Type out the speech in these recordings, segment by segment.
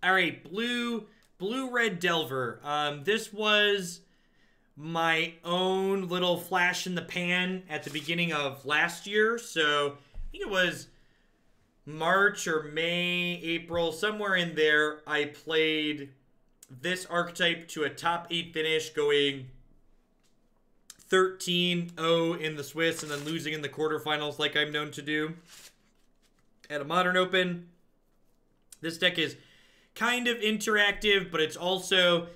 All right, blue-red Delver. This was my own little flash in the pan at the beginning of last year. So I think it was March or May, April, somewhere in there. I played this archetype to a top 8 finish, going 13-0 in the Swiss and then losing in the quarterfinals like I'm known to do at a Modern Open. This deck is kind of interactive, but it's also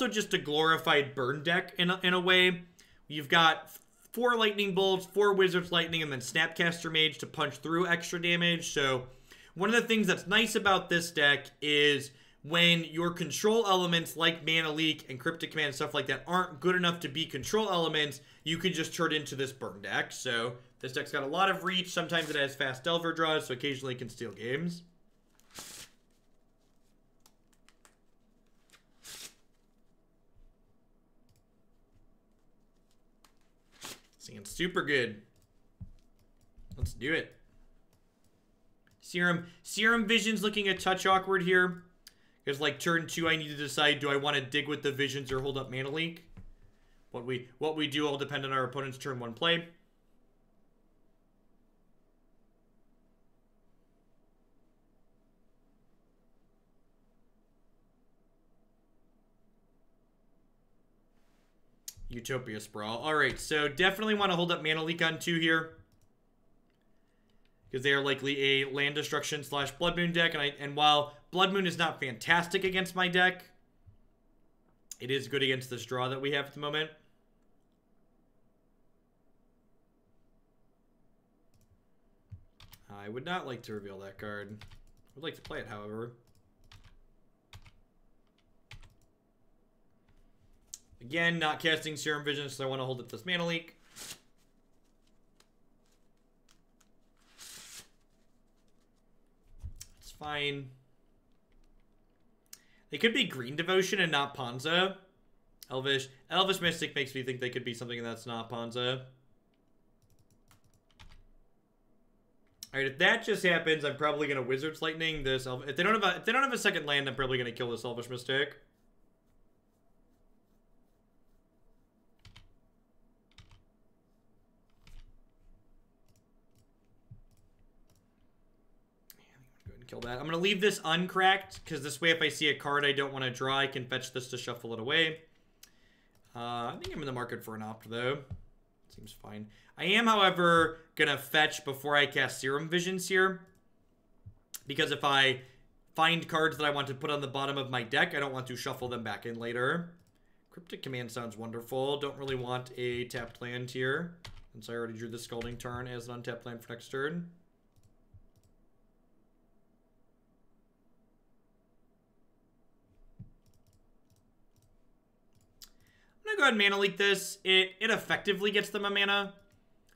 just a glorified burn deck in a way. You've got 4 Lightning Bolts, 4 Wizard's Lightning, and then Snapcaster Mage to punch through extra damage. So one of the things that's nice about this deck is when your control elements like Mana Leak and Cryptic Command and stuff like that aren't good enough to be control elements, you can just turn into this burn deck. So this deck's got a lot of reach. Sometimes it has fast Delver draws, so occasionally it can steal games. Seeing super good. Let's do it. Serum Visions looking a touch awkward here. Because like turn 2, I need to decide, do I want to dig with the Visions or hold up Mana Leak? What we do all depend on our opponent's turn 1 play. Utopia Sprawl. Alright, so definitely want to hold up Mana Leak on 2 here. Because they are likely a land destruction / Blood Moon deck. And while Blood Moon is not fantastic against my deck, it is good against this draw that we have at the moment. I would not like to reveal that card. I would like to play it, however. Again, not casting Serum Vision, so I want to hold up this Mana Leak. It's fine. They could be Green Devotion and not Ponza. Elvish Mystic makes me think they could be something that's not Ponza. Alright, if that just happens, I'm probably gonna Wizard's Lightning this. If they don't have a second land, I'm probably gonna kill this Elvish Mystic. Kill that. I'm going to leave this uncracked, because this way if I see a card I don't want to draw, I can fetch this to shuffle it away. I think I'm in the market for an opt, though. Seems fine. I am, however, going to fetch before I cast Serum Visions here. Because if I find cards that I want to put on the bottom of my deck, I don't want to shuffle them back in later. Cryptic Command sounds wonderful. Don't really want a tapped land here, since I already drew the Scalding Tarn as an untapped land for next turn. I'm gonna go ahead and Mana Leak this. It effectively gets them a mana.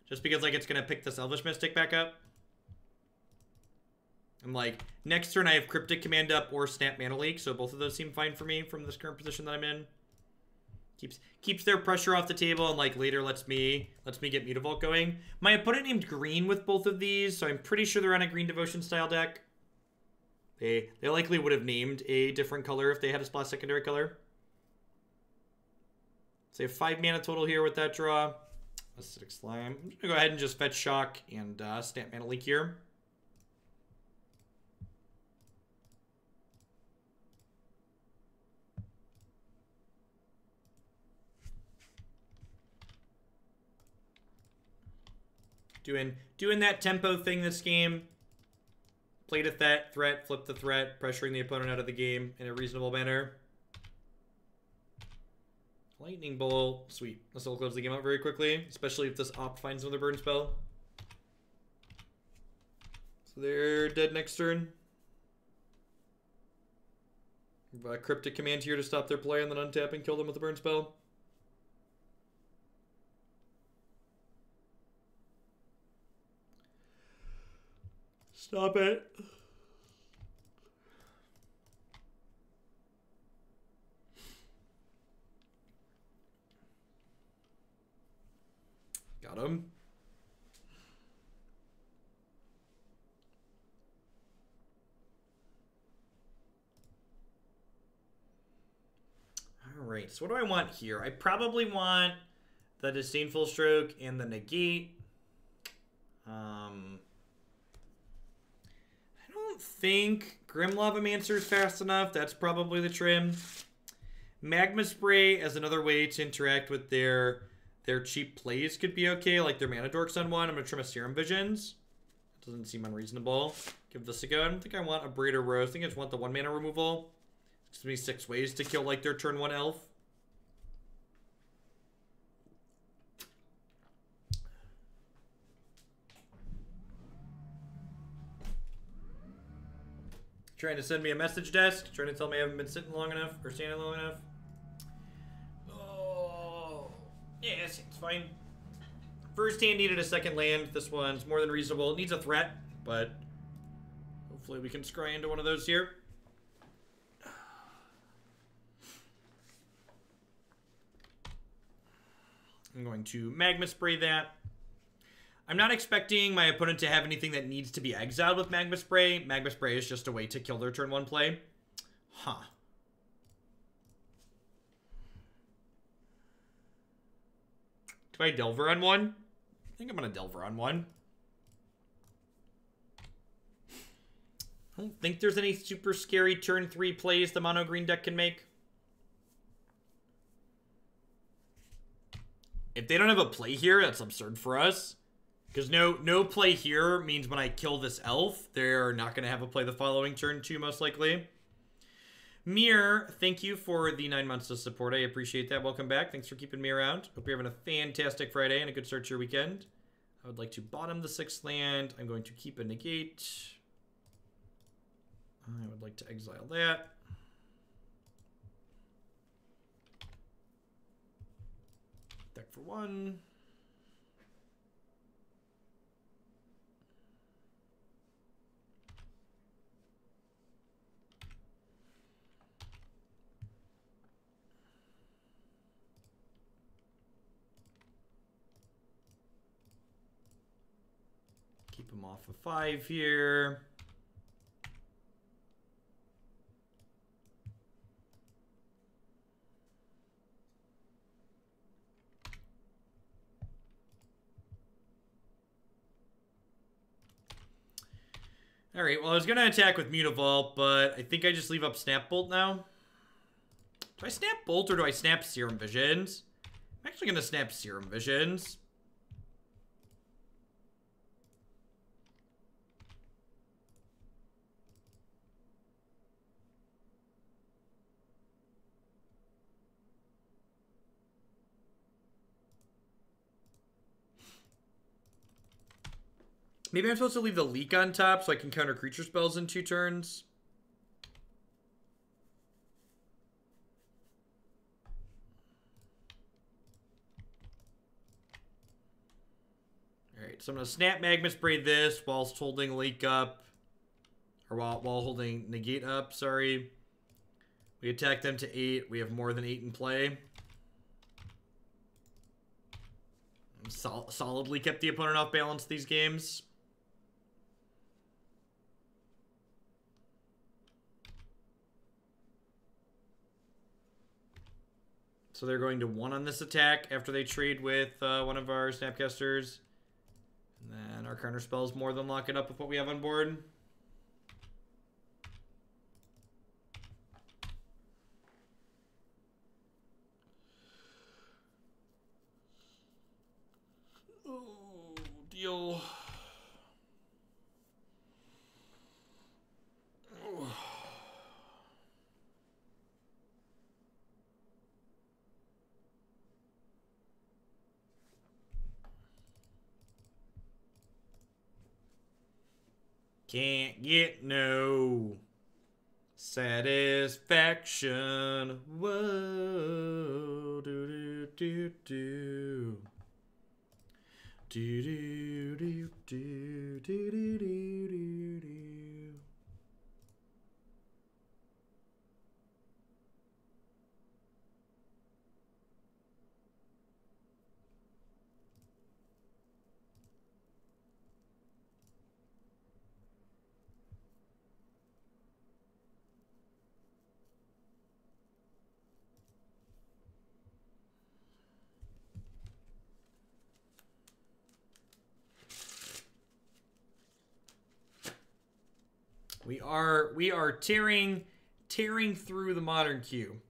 Just because like it's gonna pick this Elvish Mystic back up. And like next turn I have Cryptic Command up or Snap Mana Leak, so both of those seem fine for me from this current position that I'm in. Keeps their pressure off the table, and like later lets me get Mutavault going. My opponent named green with both of these, so I'm pretty sure they're on a Green Devotion style deck. They likely would have named a different color if they had a splash secondary color. So you have 5 mana total here with that draw. Acidic Slime. I'm going to go ahead and just fetch Shock and Snap Mana Leak here. Doing that tempo thing this game. Played a threat, flip the threat, pressuring the opponent out of the game in a reasonable manner. Lightning Bolt. Sweet. This will close the game out very quickly, especially if this opt finds another burn spell. So they're dead next turn. Cryptic Command here to stop their play and then untap and kill them with a burn spell. Stop it. Got him. Alright, so what do I want here? I probably want the Disdainful Stroke and the Negate. I don't think Grim Lavamancer is fast enough. That's probably the trim. Magma Spray as another way to interact with their cheap plays could be okay, like their Mana Dorks on one. I'm going to trim a Serum Visions. Doesn't seem unreasonable. Give this a go. I don't think I want Abrade or Rose. I think I just want the 1 mana removal. It gives me 6 ways to kill like their turn 1 elf. Trying to send me a message desk. Trying to tell me I haven't been sitting long enough or standing long enough. Oh, yeah, it's fine. First hand needed a second land. This one's more than reasonable. It needs a threat, but hopefully we can scry into one of those here. I'm going to Magma Spray that. I'm not expecting my opponent to have anything that needs to be exiled with Magma Spray. Magma Spray is just a way to kill their turn 1 play. Huh. Do I Delver on one? I think I'm going to Delver on one. I don't think there's any super scary turn 3 plays the mono green deck can make. If they don't have a play here, that's absurd for us. Because no play here means when I kill this elf, they're not going to have a play the following turn too, most likely. Mir, thank you for the 9 months of support. I appreciate that. Welcome back. Thanks for keeping me around. Hope you're having a fantastic Friday and a good start to your weekend. I would like to bottom the 6th land. I'm going to keep a Negate. I would like to exile that. Deck for 1. Keep him off of 5 here. Alright, well, I was going to attack with Mutavault, but I think I just leave up Snap Bolt now. Do I Snap Bolt or do I Snap Serum Visions? I'm actually going to Snap Serum Visions. Maybe I'm supposed to leave the leak on top so I can counter creature spells in 2 turns. Alright, so I'm going to Snap Magma Spray this whilst holding leak up. Or while holding Negate up, sorry. We attack them to 8. We have more than 8 in play. Solidly kept the opponent off balance these games. So they're going to 1 on this attack after they trade with one of our Snapcasters. And then our counter spells more than lock it up with what we have on board. Oh, deal. Oh. Can't get no satisfaction. Whoa, do do do do. Do do do do do do do do. We are tearing through the modern queue.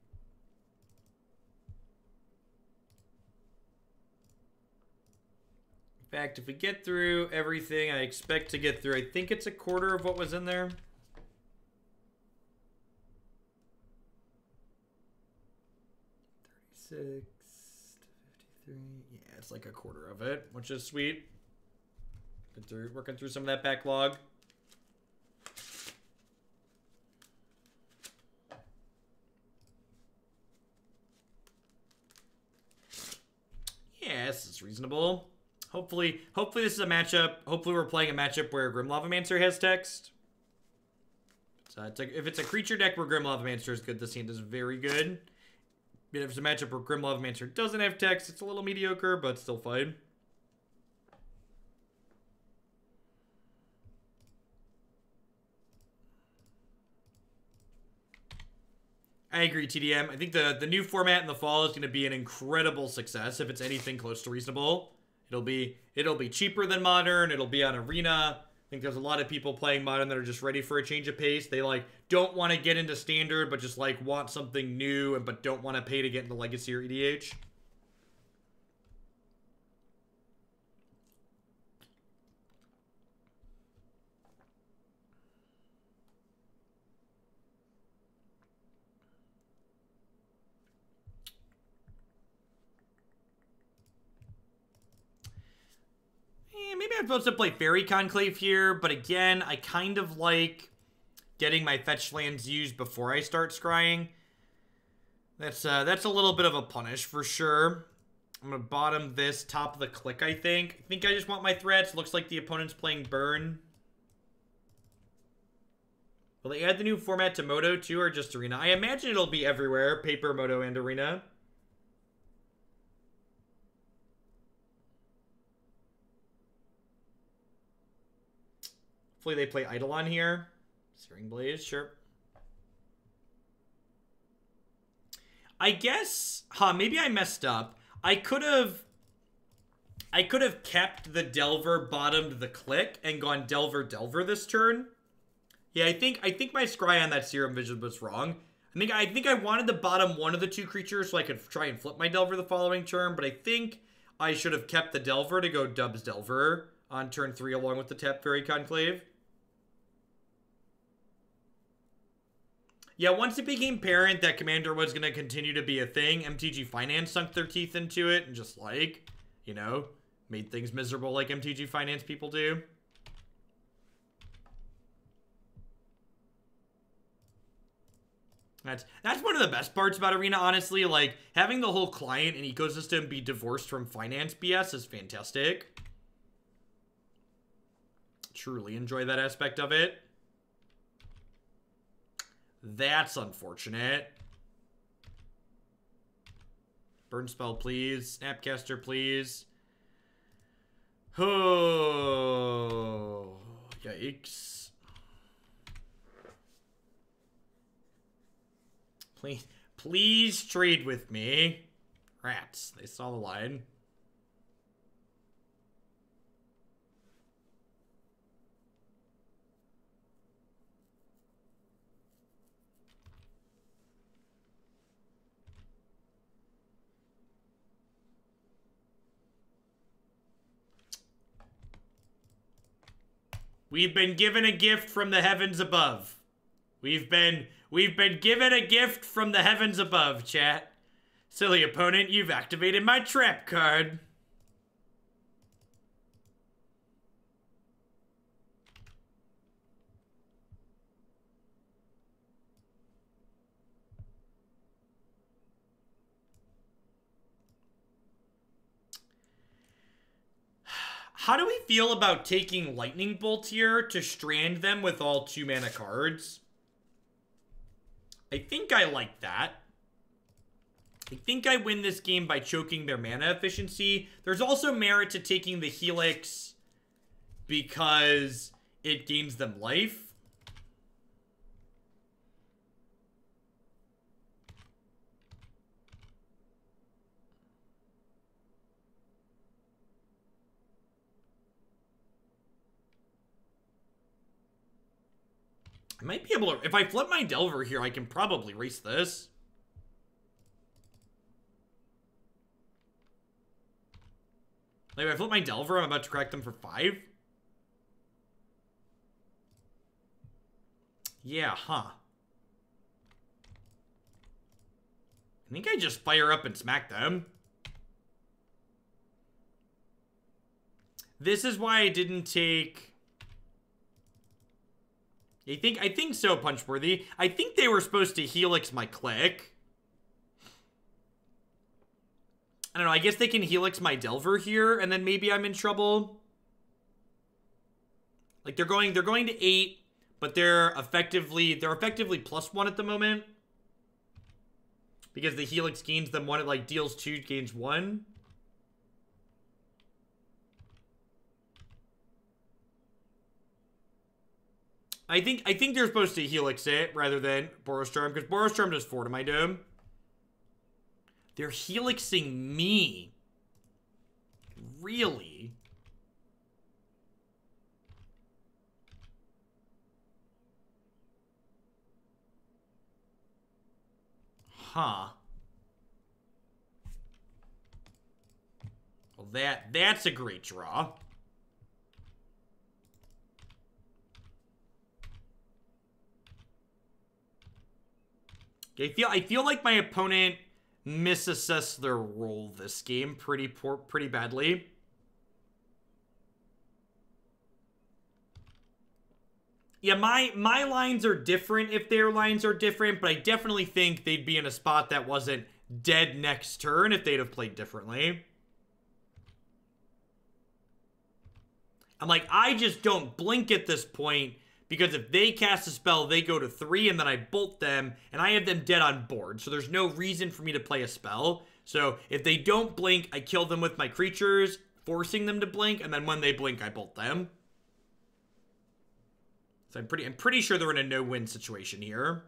In fact, if we get through everything I expect to get through, I think it's a quarter of what was in there. 36 to 53. Yeah, it's like a quarter of it, which is sweet. Working through some of that backlog. Yeah, this is reasonable. Hopefully this is a matchup. Hopefully we're playing a matchup where Grim Lavamancer has text. So if it's a creature deck where Grim Lavamancer is good, this hand is very good. But if it's a matchup where Grim Lavamancer doesn't have text, it's a little mediocre, but still fine. I agree, TDM. I think the new format in the fall is going to be an incredible success if it's anything close to reasonable. It'll be cheaper than Modern. It'll be on Arena. I think there's a lot of people playing Modern that are just ready for a change of pace. They like don't want to get into Standard, but just like want something new, but don't want to pay to get into Legacy or EDH. Maybe I'm supposed to play Faerie Conclave here, but again, I kind of like getting my fetch lands used before I start scrying. That's a little bit of a punish for sure. I'm gonna bottom this, top of the click, I think. I think I just want my threats. Looks like the opponent's playing Burn. Will they add the new format to Moto too, or just Arena? I imagine it'll be everywhere, Paper, Moto, and Arena. Hopefully they play Eidolon here. Searing Blaze, sure. I guess, maybe I messed up. I could have kept the Delver, bottomed the click, and gone Delver this turn. Yeah, I think my scry on that Serum Vision was wrong. I think I wanted to bottom one of the two creatures so I could try and flip my Delver the following turn, but I think I should have kept the Delver to go Dubs Delver on turn 3 along with the tap Faerie Conclave. Yeah, once it became apparent that Commander was going to continue to be a thing, MTG Finance sunk their teeth into it and just like, you know, made things miserable like MTG Finance people do. That's one of the best parts about Arena, honestly. Like, having the whole client and ecosystem be divorced from finance BS is fantastic. Truly enjoy that aspect of it. That's unfortunate. Burn spell, please. Snapcaster, please. Oh, yikes. Please trade with me. Rats, they saw the line. We've been given a gift from the heavens above. We've been given a gift from the heavens above, chat. Silly opponent, you've activated my trap card. How do we feel about taking Lightning Bolt here to strand them with all 2-mana cards? I think I like that. I think I win this game by choking their mana efficiency. There's also merit to taking the Helix because it gains them life. I might be able to... If I flip my Delver here, I can probably race this. Like, if I flip my Delver, I'm about to crack them for 5. Yeah, huh. I think I just fire up and smack them. This is why I didn't take... I think so, Punchworthy. I think they were supposed to Helix my Clique. I don't know, I guess they can Helix my Delver here, and then maybe I'm in trouble. Like, they're going to 8, but they're effectively +1 at the moment. Because the Helix gains them 1, it like deals 2, gains 1. I think they're supposed to Helix it rather than Boros Charm, because Boros Charm does 4 to my Dome. They're Helixing me. Really? Huh. Well, that's a great draw. I feel like my opponent misassessed their role this game pretty badly. Yeah, my lines are different if their lines are different, but I definitely think they'd be in a spot that wasn't dead next turn if they'd have played differently. I'm like, I just don't blink at this point, because if they cast a spell, they go to 3, and then I bolt them, and I have them dead on board. So there's no reason for me to play a spell. So if they don't blink, I kill them with my creatures, forcing them to blink, and then when they blink, I bolt them. So I'm pretty sure they're in a no-win situation here.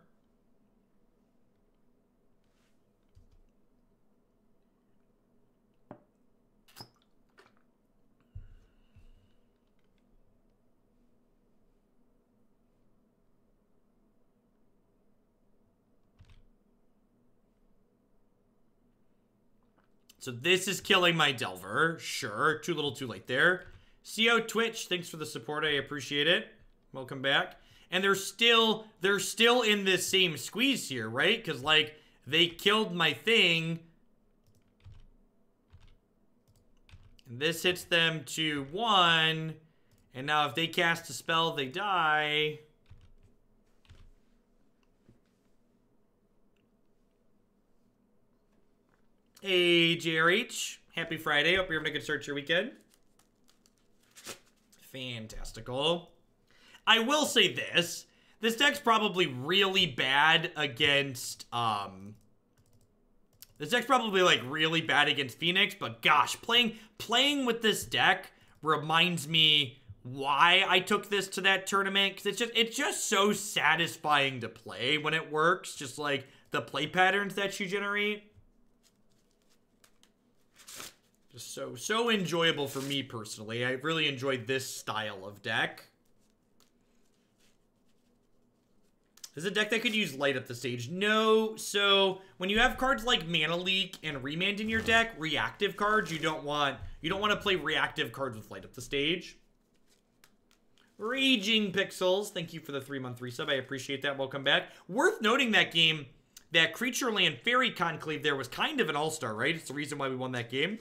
So this is killing my Delver. Sure, too little too late there. CO Twitch, thanks for the support. I appreciate it. Welcome back. And they're still in this same squeeze here, right? Because, like, they killed my thing. And this hits them to 1. And now if they cast a spell, they die. Hey, JRH. Happy Friday. Hope you're having a good start to your weekend. Fantastical. I will say this. This deck's probably really bad against, this deck's probably, like, really bad against Phoenix, but gosh, playing with this deck reminds me why I took this to that tournament, because it's just so satisfying to play when it works, just, like, the play patterns that you generate. Just so enjoyable for me, personally. I really enjoyed this style of deck. This is a deck that could use light up the stage. No, so when you have cards like Mana Leak and Remand in your deck, reactive cards, you don't want to play reactive cards with light up the stage. Raging Pixels, thank you for the 3-month resub. I appreciate that. Welcome back. Worth noting that game, that creature land Faerie Conclave there was kind of an all-star, right? It's the reason why we won that game.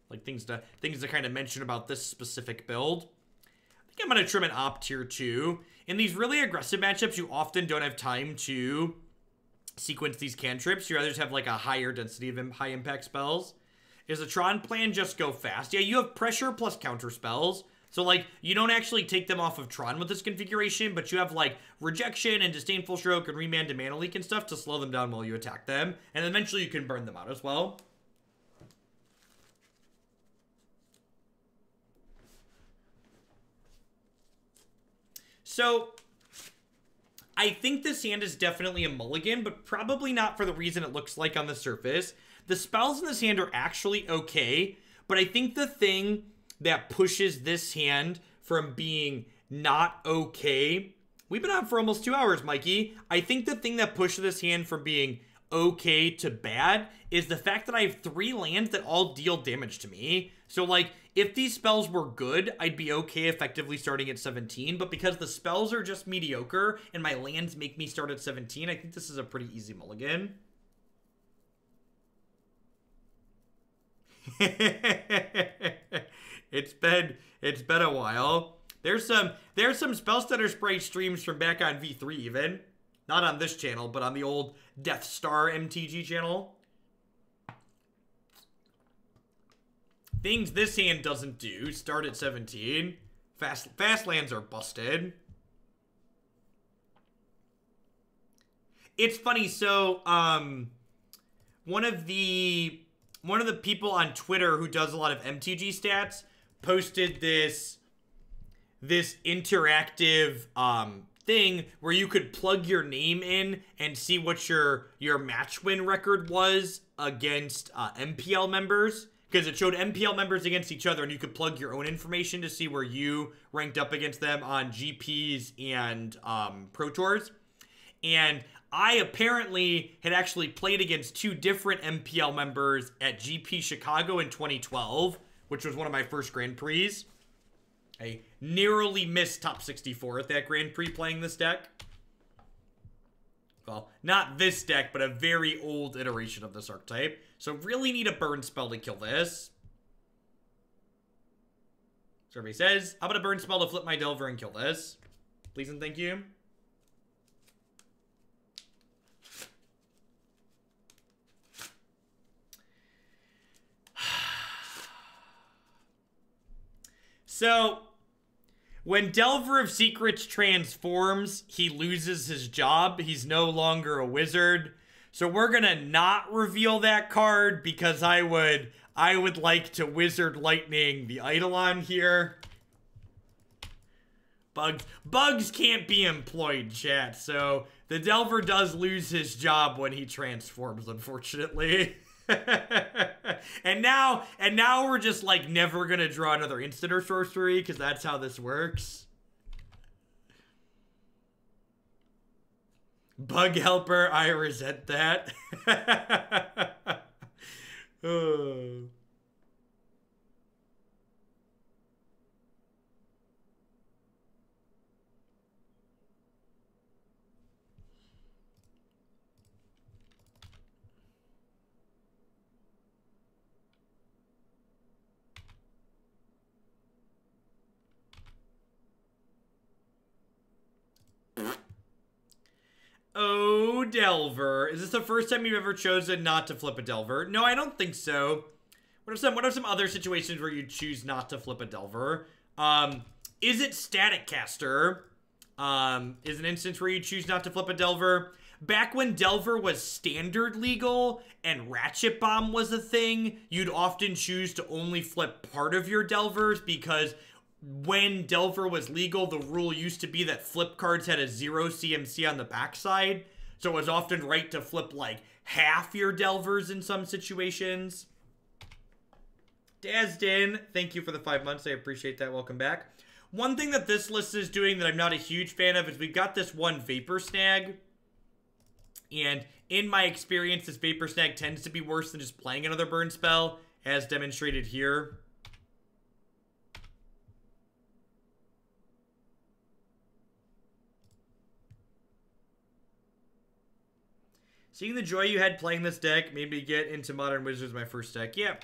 Like things to kind of mention about this specific build. I think I'm going to trim an Op tier 2. In these really aggressive matchups, you often don't have time to sequence these cantrips. You rather just have like a higher density of high impact spells. Is the Tron plan just go fast? Yeah, you have pressure plus counter spells. So like, you don't actually take them off of Tron with this configuration, but you have like Rejection and Disdainful Stroke and Remand and Mana Leak and stuff to slow them down while you attack them. And eventually you can burn them out as well. So, I think this hand is definitely a mulligan, but probably not for the reason it looks like on the surface. The spells in this hand are actually okay, but I think the thing that pushes this hand from being not okay We've been on for almost 2 hours, Mikey. I think the thing that pushed this hand from being okay to bad is the fact that I have 3 lands that all deal damage to me. So, like, if these spells were good, I'd be okay effectively starting at 17. But because the spells are just mediocre and my lands make me start at 17, I think this is a pretty easy mulligan. It's been a while. There's some Spellstutter Spray streams from back on V3 even. Not on this channel, but on the old Death Star MTG channel. Things this hand doesn't do. Start at 17. Fast lands are busted. It's funny, so one of the people on Twitter who does a lot of MTG stats posted this interactive thing where you could plug your name in and see what your match win record was against MPL members, because it showed MPL members against each other, and you could plug your own information to see where you ranked up against them on GPs and Pro Tours. And I apparently had actually played against 2 different MPL members at GP Chicago in 2012, which was one of my first Grand Prix. I narrowly missed top 64 at that Grand Prix playing this deck. Well, not this deck, but a very old iteration of this archetype. So really need a burn spell to kill this. Survey says, I'm going to burn spell to flip my Delver and kill this. Please and thank you. So, when Delver of Secrets transforms, he loses his job. He's no longer a wizard. So we're gonna not reveal that card because I would like to Wizard Lightning the Eidolon here. Bugs can't be employed, chat. So the Delver does lose his job when he transforms, unfortunately. and now we're just like never gonna draw another instant or sorcery because that's how this works. Bug helper, I resent that. Oh. Oh, Delver. Is this the first time you've ever chosen not to flip a Delver? No, I don't think so. What are some other situations where you choose not to flip a Delver? Izzet Staticaster is an instance where you choose not to flip a Delver. Back when Delver was standard legal and Ratchet Bomb was a thing, you'd often choose to only flip part of your Delvers because when Delver was legal, the rule used to be that flip cards had a 0 CMC on the backside. So it was often right to flip like half your Delvers in some situations. Dazdin, thank you for the 5 months. I appreciate that. Welcome back. One thing that this list is doing that I'm not a huge fan of is we've got this one Vapor Snag. And in my experience, this Vapor Snag tends to be worse than just playing another burn spell, as demonstrated here. Seeing the joy you had playing this deck made me get into Modern Wizards, my first deck. Yeah.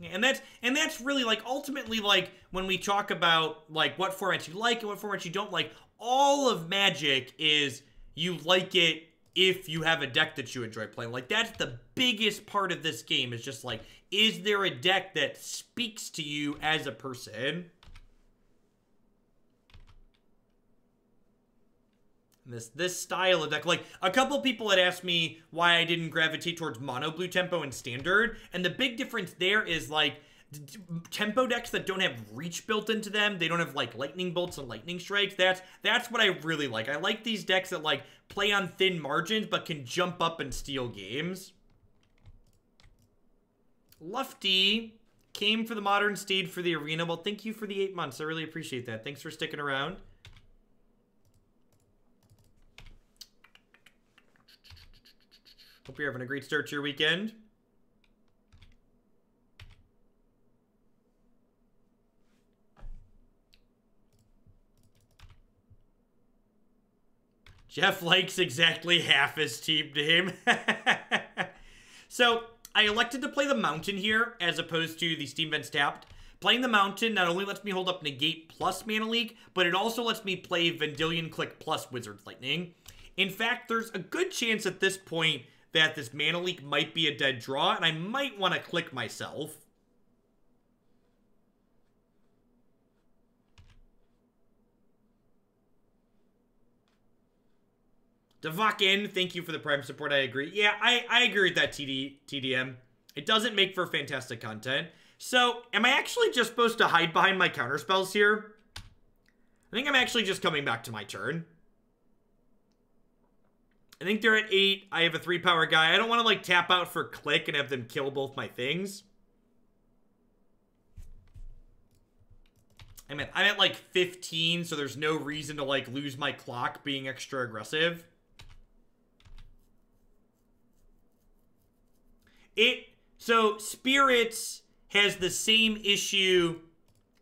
And that's really like ultimately like when we talk about like what formats you like and what formats you don't like, all of Magic is you like it if you have a deck that you enjoy playing. Like that's the biggest part of this game is just like, is there a deck that speaks to you as a person? This style of deck, like a couple people had asked me why I didn't gravitate towards mono blue tempo and standard, and the big difference there is like tempo decks that don't have reach built into them, they don't have like lightning bolts and lightning strikes. That's what I really like. I like these decks that like play on thin margins but can jump up and steal games. Lufty came for the modern, stayed for the arena. Well, thank you for the 8 months. I really appreciate that. Thanks for sticking around. Hope you're having a great start to your weekend. Jeff likes exactly half his team name. So, I elected to play the Mountain here as opposed to the Steam Vents tapped. Playing the Mountain not only lets me hold up Negate plus Mana Leak, but it also lets me play Vendilion Clique plus Wizard's Lightning. In fact, there's a good chance at this point that this Mana Leak might be a dead draw, and I might want to click myself. Devakin, thank you for the Prime support. I agree. Yeah, I agree with that, TDM. It doesn't make for fantastic content. So, am I actually just supposed to hide behind my counterspells here? I think I'm actually just coming back to my turn. I think they're at 8. I have a 3-power guy. I don't want to, like, tap out for click and have them kill both my things. I'm at like 15, so there's no reason to, like, lose my clock being extra aggressive. So Spirits has the same issue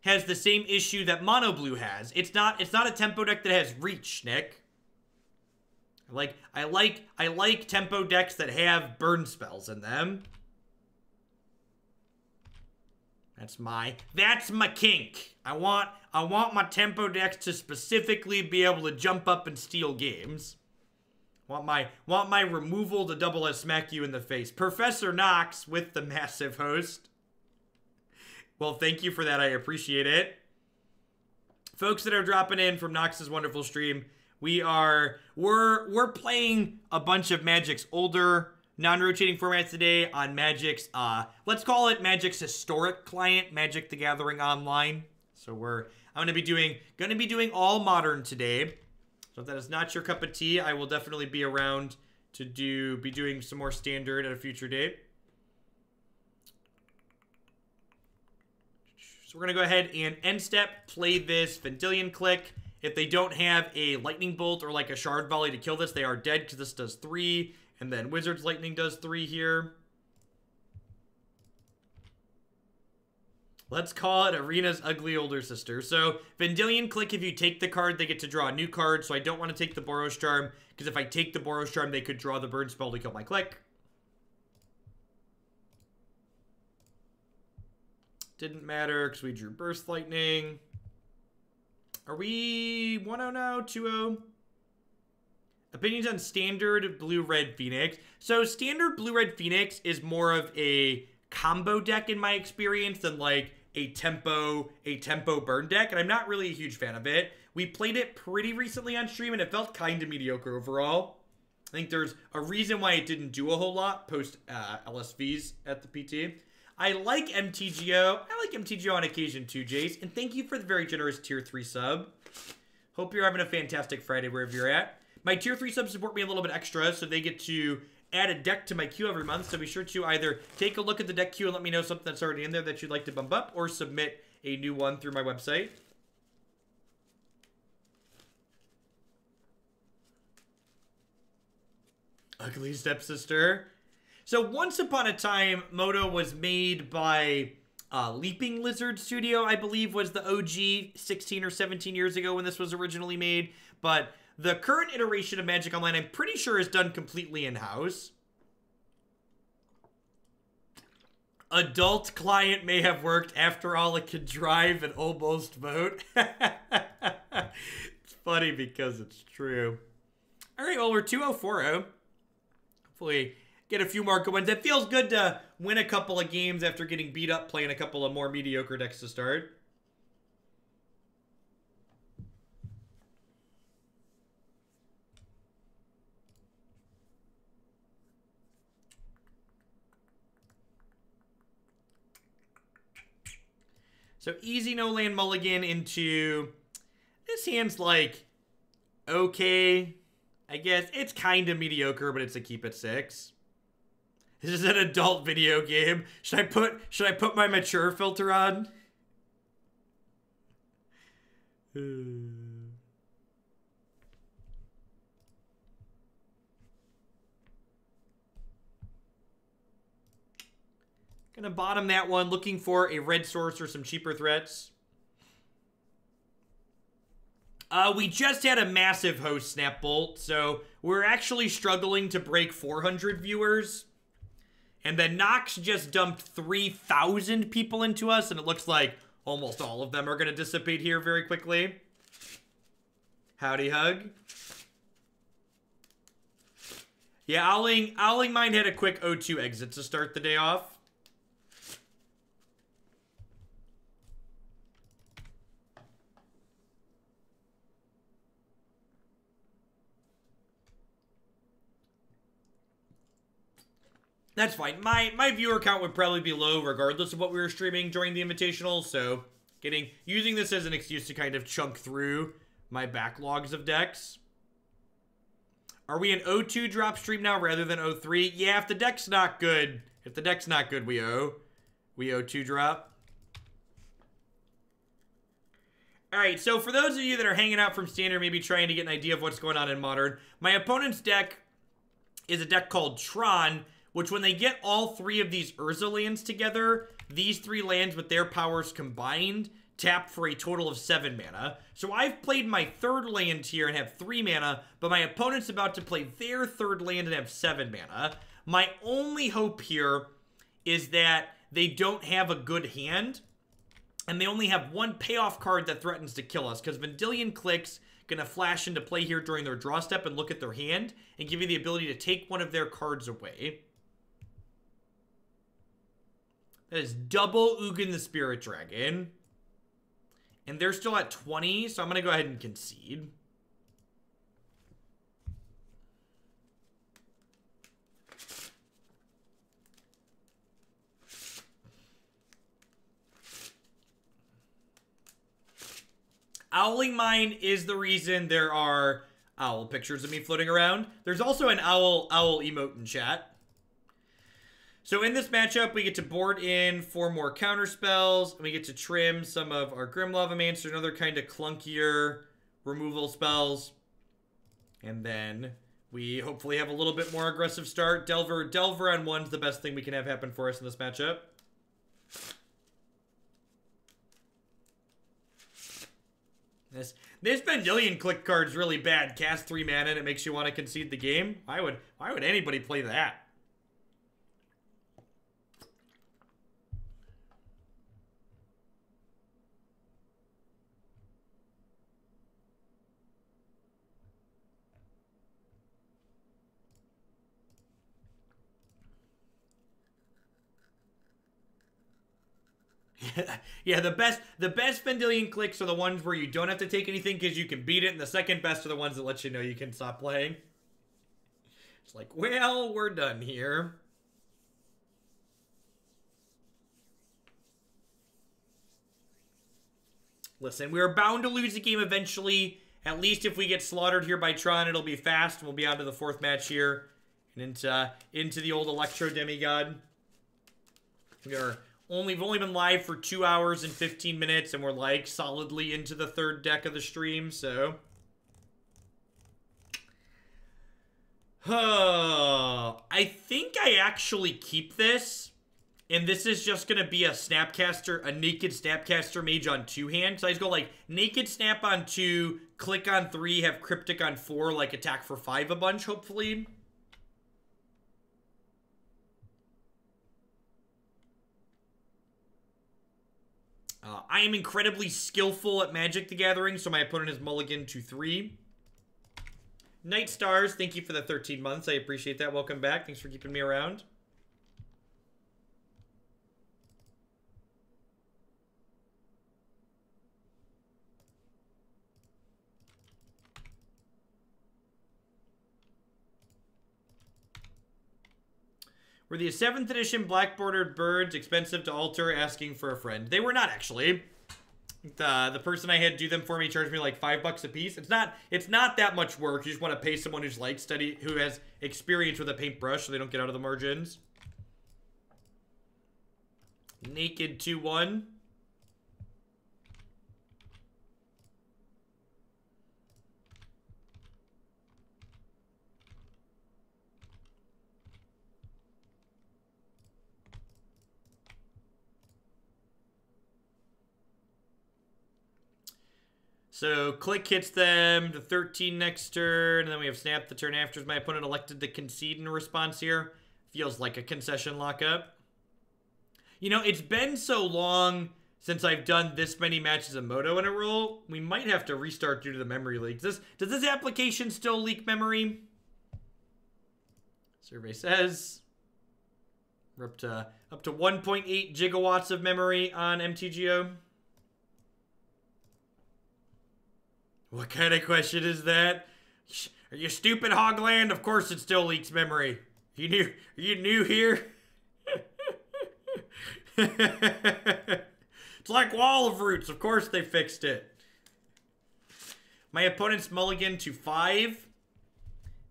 that Mono Blue has. It's not a tempo deck that has reach, Nick. I like tempo decks that have burn spells in them. That's my kink. I want my tempo decks to specifically be able to jump up and steal games. Want my removal to double as smack you in the face. Professor Knox with the massive host. Well, thank you for that. I appreciate it. Folks that are dropping in from Knox's wonderful stream, we're playing a bunch of Magic's older non-rotating formats today on Magic's let's call it Magic's historic client, Magic the Gathering Online. So I'm gonna be doing all modern today. So if that is not your cup of tea, I will definitely be around to be doing some more standard at a future date. So we're going to go ahead and end step, play this Vendilion Clique. If they don't have a Lightning Bolt or like a Shard Volley to kill this, they are dead because this does 3. And then Wizard's Lightning does 3 here. Let's call it Arena's ugly older sister. So, Vendilion Clique, if you take the card, they get to draw a new card. So I don't want to take the Boros Charm, because if I take the Boros Charm, they could draw the Burn Spell to kill my Clique. Didn't matter, because we drew Burst Lightning. Are we 1-0 now? 2-0? Opinions on Standard Blue-Red Phoenix. So, Standard Blue-Red Phoenix is more of a combo deck in my experience than like a tempo burn deck, and I'm not really a huge fan of it. We played it pretty recently on stream and it felt kind of mediocre overall. I think there's a reason why it didn't do a whole lot post LSVs at the PT. I like MTGO. I like MTGO on occasion too, Jace, and thank you for the very generous tier 3 sub. Hope you're having a fantastic Friday wherever you're at. My tier 3 subs support me a little bit extra, so they get to add a deck to my queue every month, so be sure to either take a look at the deck queue and let me know something that's already in there that you'd like to bump up, or submit a new one through my website. Ugly Stepsister. So once upon a time, Moto was made by Leaping Lizard Studio, I believe was the OG 16 or 17 years ago when this was originally made, but the current iteration of Magic Online, I'm pretty sure, is done completely in-house. Adult client may have worked. After all, it can drive and almost vote. It's funny because it's true. All right, well, we're 2-0-4-0. Hopefully get a few more good ones. It feels good to win a couple of games after getting beat up playing a couple of more mediocre decks to start. So easy no-land mulligan into... This hand's like... okay. I guess it's kind of mediocre, but it's a keep at 6. This is an adult video game. Should I put my mature filter on? Gonna bottom that one, looking for a red source or some cheaper threats. We just had a massive host snap bolt, so we're actually struggling to break 400 viewers. And then Nox just dumped 3,000 people into us, and it looks like almost all of them are going to dissipate here very quickly. Howdy, Hug. Yeah, Owling Mind had a quick O2 exit to start the day off. That's fine. My viewer count would probably be low regardless of what we were streaming during the Invitational, so using this as an excuse to kind of chunk through my backlogs of decks. Are we an O2 drop stream now rather than O3? Yeah, if the deck's not good, we O2 drop. Alright, so for those of you that are hanging out from Standard, maybe trying to get an idea of what's going on in Modern, my opponent's deck is a deck called Tron, which when they get all 3 of these Urza lands together, these 3 lands with their powers combined tap for a total of 7 mana. So I've played my 3rd land here and have 3 mana, but my opponent's about to play their 3rd land and have 7 mana. My only hope here is that they don't have a good hand, and they only have 1 payoff card that threatens to kill us, because Vendilion Clique's gonna flash into play here during their draw step and look at their hand, and give you the ability to take one of their cards away. That is double Ugin the Spirit Dragon. And they're still at 20, so I'm going to go ahead and concede. Owling Mine is the reason there are owl pictures of me floating around. There's also an owl emote in chat. So in this matchup, we get to board in 4 more counter spells, and we get to trim some of our Grim Lavamancer and other kind of clunkier removal spells. And then we hopefully have a little bit more aggressive start. Delver on 1's the best thing we can have happen for us in this matchup. This Vendilion Clique card's really bad. Cast 3 mana and it makes you want to concede the game. Why would anybody play that? Yeah, the best Vendilion Cliques are the ones where you don't have to take anything because you can beat it, and the second best are the ones that let you know you can stop playing. It's like, well, we're done here. Listen, we are bound to lose the game eventually. At least if we get slaughtered here by Tron, it'll be fast. We'll be on to the 4th match here. And into the old Electro Demigod. We've only been live for 2 hours and 15 minutes, and we're like solidly into the 3rd deck of the stream, so. I think I actually keep this, and this is just going to be a naked Snapcaster Mage on 2-hand. So I just go like naked Snap on 2, click on 3, have Cryptic on 4, like attack for 5 a bunch, hopefully. I am incredibly skillful at Magic the Gathering, so my opponent is mulligan to 3. Night Stars, thank you for the 13 months. I appreciate that. Welcome back. Thanks for keeping me around. Were the 7th edition black bordered birds expensive to alter, asking for a friend? They were not, actually. The person I had do them for me charged me like $5 a piece. It's not that much work. You just want to pay someone who's like who has experience with a paintbrush so they don't get out of the margins. Naked 2-1. So Clique hits them to 13 next turn, and then we have Snap the turn after. Is my opponent elected to concede in response here? Feels like a concession lockup. You know, it's been so long since I've done this many matches of Moto in a row. We might have to restart due to the memory leaks. Does this application still leak memory? Survey says we're up to 1.8 gigawatts of memory on MTGO. What kind of question is that? Are you stupid, Hogland? Of course it still leaks memory. Are you new here? It's like Wall of Roots. Of course they fixed it. My opponent's mulligan to 5.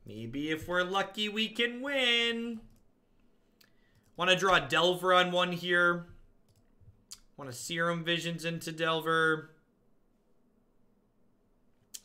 Maybe if we're lucky we can win. Want to draw a Delver on one here. Want to Serum Visions into Delver.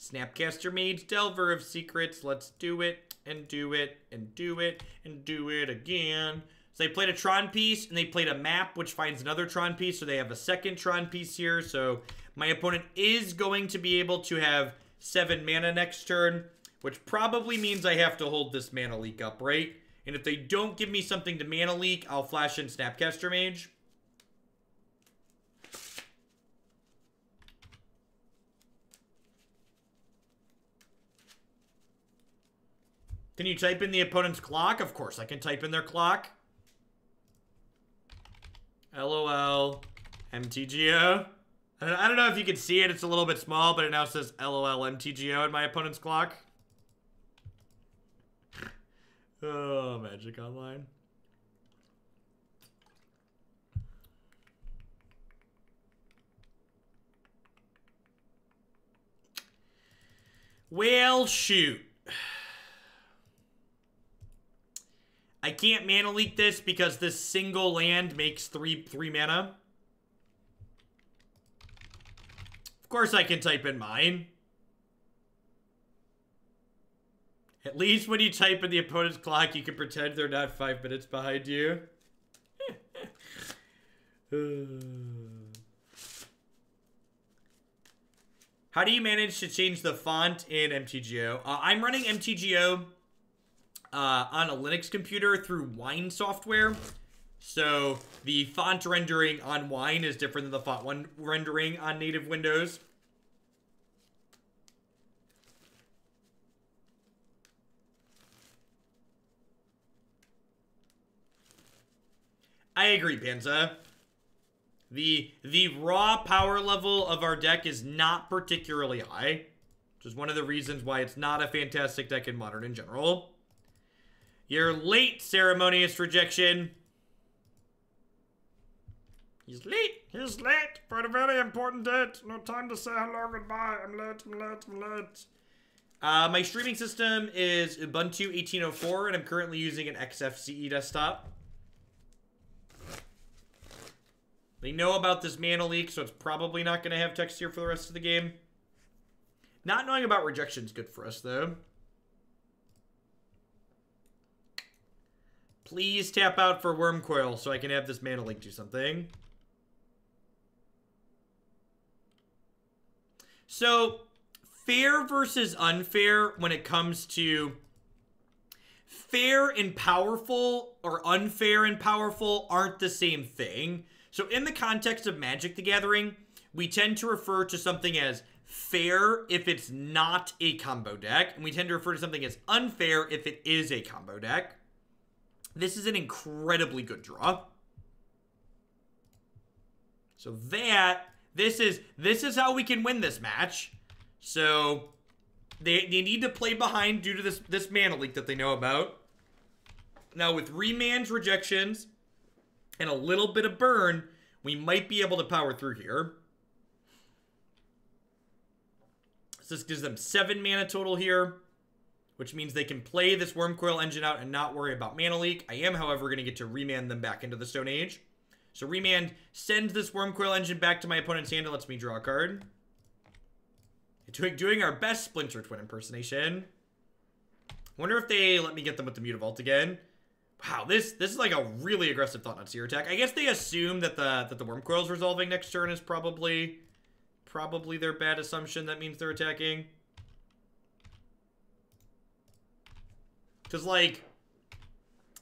Snapcaster Mage, Delver of Secrets. Let's do it, and do it, and do it, and do it again. So they played a Tron piece, and they played a map, which finds another Tron piece, so they have a second Tron piece here. So my opponent is going to be able to have 7 mana next turn, which probably means I have to hold this mana leak up, right? And if they don't give me something to mana leak, I'll flash in Snapcaster Mage. Can you type in the opponent's clock? Of course, I can type in their clock. LOL MTGO. I don't know if you can see it. It's a little bit small, but it now says LOL MTGO in my opponent's clock. Oh, Magic Online. Well, shoot. I can't mana leak this because this single land makes 3 mana. Of course I can type in mine. At least when you type in the opponent's clock, you can pretend they're not 5 minutes behind you. How do you manage to change the font in MTGO? I'm running MTGO on a Linux computer through Wine software. So the font rendering on Wine is different than the font rendering on native Windows. I agree, Panza. The raw power level of our deck is not particularly high, which is one of the reasons why it's not a fantastic deck in Modern in general. You're late, Ceremonious Rejection. He's late. He's late for a very important date. No time to say hello, goodbye. I'm late. My streaming system is Ubuntu 1804, and I'm currently using an XFCE desktop. They know about this mana leak, so it's probably not going to have text here for the rest of the game. Not knowing about rejection is good for us, though. Please tap out for Wormcoil so I can have this mana leak do something. So, fair versus unfair when it comes to fair and powerful or unfair and powerful aren't the same thing. So in the context of Magic the Gathering, we tend to refer to something as fair if it's not a combo deck, and we tend to refer to something as unfair if it is a combo deck. This is an incredibly good draw. So this is how we can win this match. So they need to play behind due to this mana leak that they know about. Now with Remand's rejections and a little bit of burn, we might be able to power through here. So this gives them 7 mana total here, which means they can play this Wormcoil engine out and not worry about mana leak. I am, however, going to get to Remand them back into the Stone Age. So Remand sends this Wormcoil engine back to my opponent's hand and lets me draw a card. Doing our best Splinter Twin impersonation. Wonder if they let me get them with the Mutavault again. Wow, this is like a really aggressive Thought-Knot Seer attack. I guess they assume that the Wormcoil's resolving next turn is probably probably their bad assumption that means they're attacking. Because, like,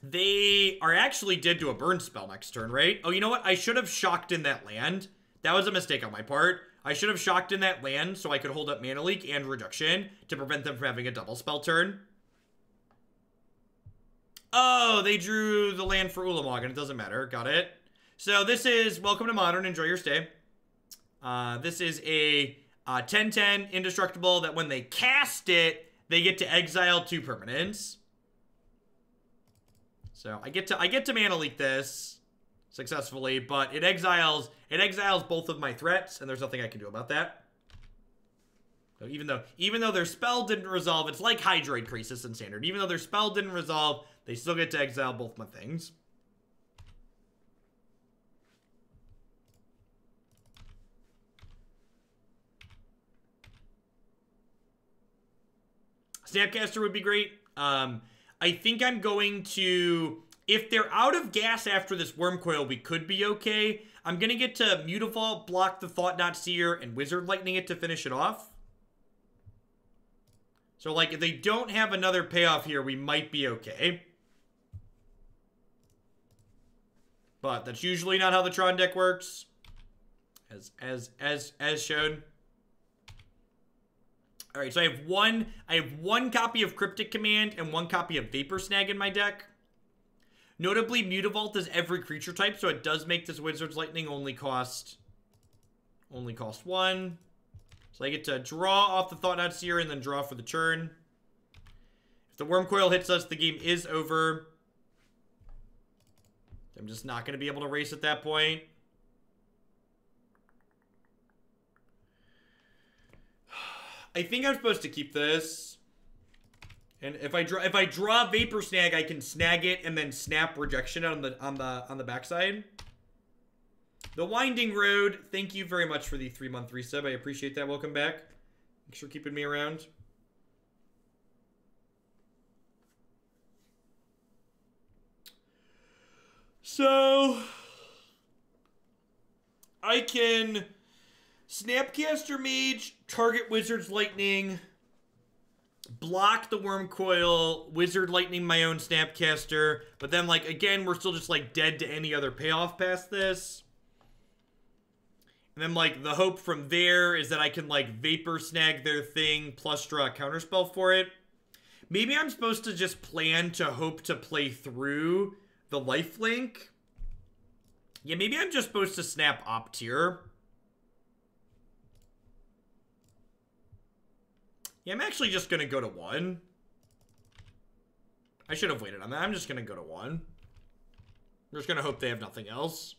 they are actually dead to a burn spell next turn, right? Oh, you know what? I should have shocked in that land. That was a mistake on my part. I should have shocked in that land so I could hold up Mana Leak and Rejection to prevent them from having a double spell turn. Oh, they drew the land for Ulamog, and it doesn't matter. Got it. So this is Welcome to Modern. Enjoy your stay. This is a 10/10 indestructible that when they cast it, they get to exile 2 permanents. So I get to Mana Leak this successfully, but it exiles both of my threats, and there's nothing I can do about that. So even though their spell didn't resolve, it's like Hydroid Crisis in Standard. Even though their spell didn't resolve, they still get to exile both my things. Snapcaster would be great. I think I'm going to... If they're out of gas after this Worm Coil, we could be okay. I'm going to get to Mutavault, block the Thought-Knot Seer, and Wizard Lightning it to finish it off. So, like, if they don't have another payoff here, we might be okay. But that's usually not how the Tron deck works. As shown. Alright, so I have one copy of Cryptic Command and 1 copy of Vapor Snag in my deck. Notably, Mutavault is every creature type, so it does make this Wizard's Lightning only cost 1. So I get to draw off the Thought-Knot Seer and then draw for the turn. If the Worm Coil hits us, the game is over. I'm just not going to be able to race at that point. I think I'm supposed to keep this. And if I draw Vapor Snag, I can snag it and then snap Rejection on the backside. The Winding Road, thank you very much for the 3-month resub. I appreciate that. Welcome back. Thanks for keeping me around. So I can Snapcaster Mage, target Wizard's Lightning, block the Worm Coil, Wizard Lightning my own Snapcaster, but then, like, again, we're still just, like, dead to any other payoff past this. And then, like, the hope from there is that I can, like, Vapor Snag their thing plus draw a counterspell for it. Maybe I'm supposed to just plan to hope to play through the lifelink. Yeah, maybe I'm just supposed to snap Opt here. Yeah, I'm actually just going to go to 1. I should have waited on that. I'm just going to go to 1. I'm just going to hope they have nothing else.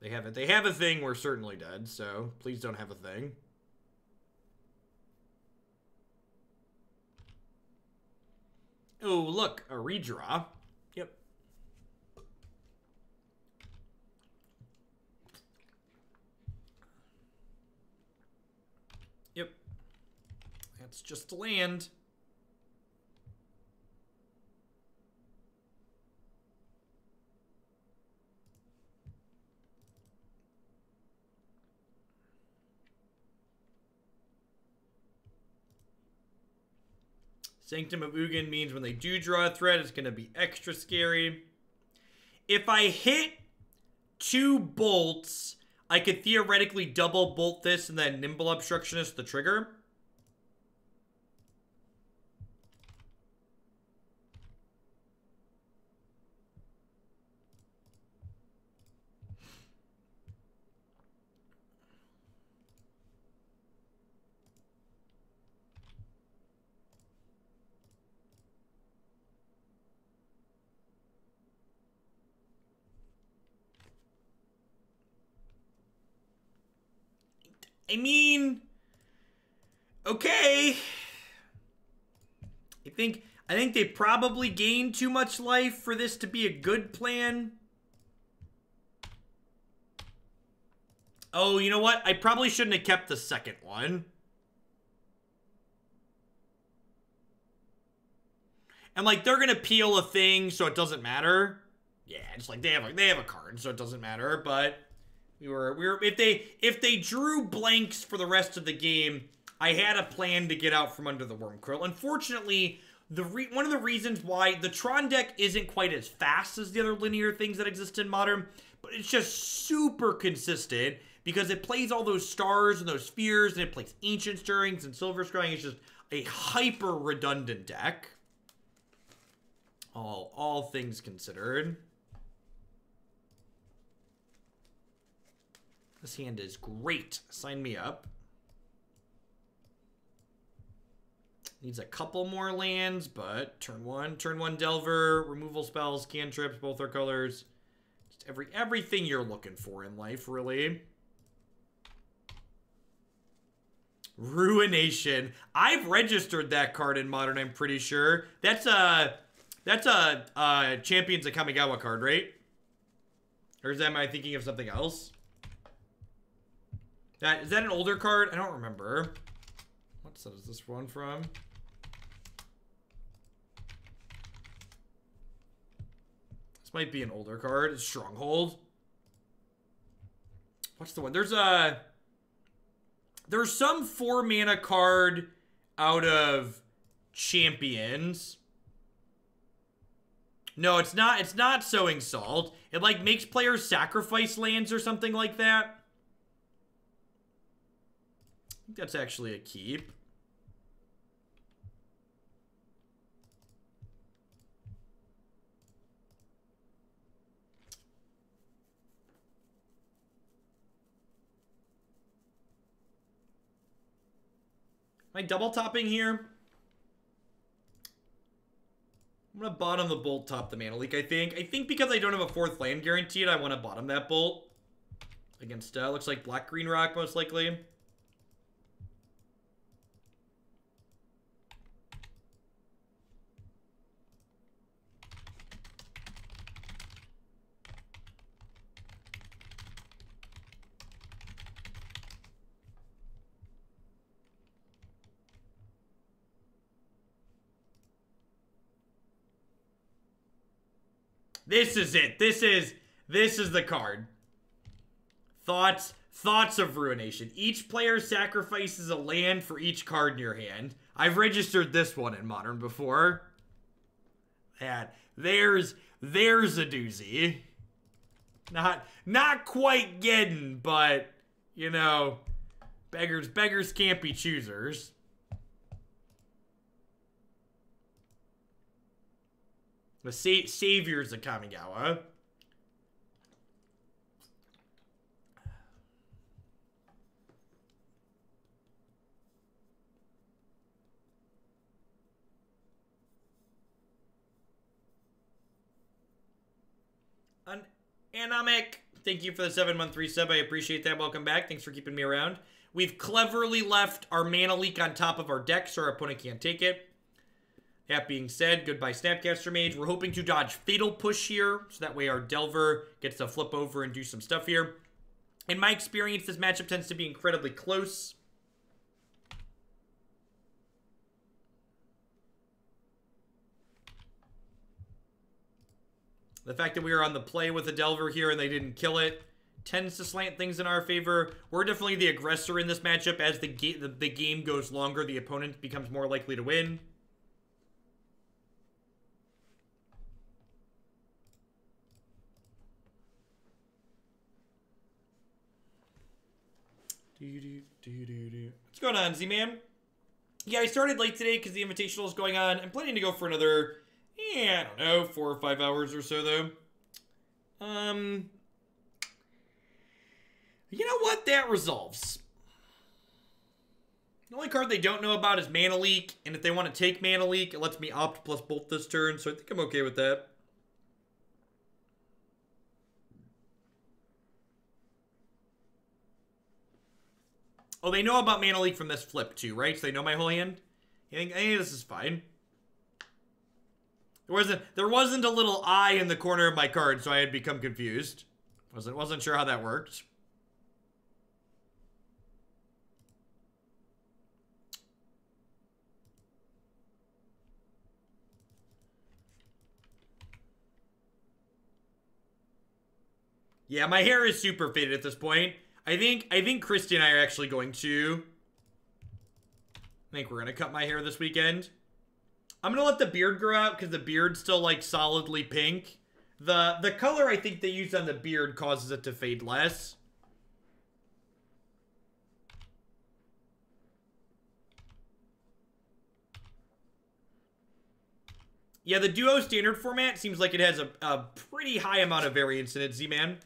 They have a thing, we're certainly dead, so please don't have a thing. Oh, look, a redraw. Yep. Yep. That's just land. Sanctum of Ugin means when they do draw a threat, it's going to be extra scary. If I hit 2 bolts, I could theoretically double bolt this and then Nimble Obstructionist the trigger. I mean, okay. I think they probably gained too much life for this to be a good plan. Oh, you know what? I probably shouldn't have kept the second one. And, like, they're gonna peel a thing, so it doesn't matter. Yeah, it's like they have a card, so it doesn't matter, but If they drew blanks for the rest of the game, I had a plan to get out from under the Wormcoil. Unfortunately, one of the reasons why the Tron deck isn't quite as fast as the other linear things that exist in Modern, but it's just super consistent because it plays all those stars and those spheres, and it plays Ancient Stirrings and Silver Scrying. It's just a hyper redundant deck. All things considered. This hand is great. Sign me up. Needs a couple more lands, but turn one Delver, removal spells, cantrips, both are colors. Just everything you're looking for in life, really. Ruination. I've registered that card in Modern, I'm pretty sure. That's a Champions of Kamigawa card, right? Or am I thinking of something else? Is that an older card? I don't remember. What set is this one from? This might be an older card. It's Stronghold. What's the one? There's some 4-mana card out of Champions. No, it's not. It's not Sowing Salt. It like makes players sacrifice lands or something like that. I think that's actually a keep. Am I double topping here? I'm gonna bottom the Bolt, top the Mana Leak, I think. I think because I don't have a 4th land guaranteed, I want to bottom that Bolt. Against, looks like Black-Green Rock, most likely. This is it. This is the card. Thoughts of Ruination. Each player sacrifices a land for each card in your hand. I've registered this one in Modern before. And there's a doozy. Not quite getting, but you know, beggars can't be choosers. The Saviors of Kamigawa. Anamic, thank you for the 7-month resub. I appreciate that. Welcome back. Thanks for keeping me around. We've cleverly left our Mana Leak on top of our deck so our opponent can't take it. That being said, goodbye Snapcaster Mage. We're hoping to dodge Fatal Push here, so that way our Delver gets to flip over and do some stuff here. In my experience, this matchup tends to be incredibly close. The fact that we were on the play with a Delver here and they didn't kill it tends to slant things in our favor. We're definitely the aggressor in this matchup. As the game goes longer, the opponent becomes more likely to win. What's going on, Z-Man? Yeah, I started late today because the Invitational is going on. I'm planning to go for another, I don't know, 4 or 5 hours or so, though. You know what? That resolves. The only card they don't know about is Mana Leak, and if they want to take Mana Leak, it lets me opt plus Bolt this turn, so I think I'm okay with that. Oh, they know about Mana Leak from this flip, too, right? So they know my whole hand? I think this is fine. There wasn't a little eye in the corner of my card, so I had become confused. Wasn't sure how that worked. Yeah, my hair is super faded at this point. I think Christy and I are actually going to... I think we're going to cut my hair this weekend. I'm going to let the beard grow out because the beard's still, like, solidly pink. The color I think they used on the beard causes it to fade less. Yeah, the Duo standard format seems like it has a pretty high amount of variance in it, Z-Man.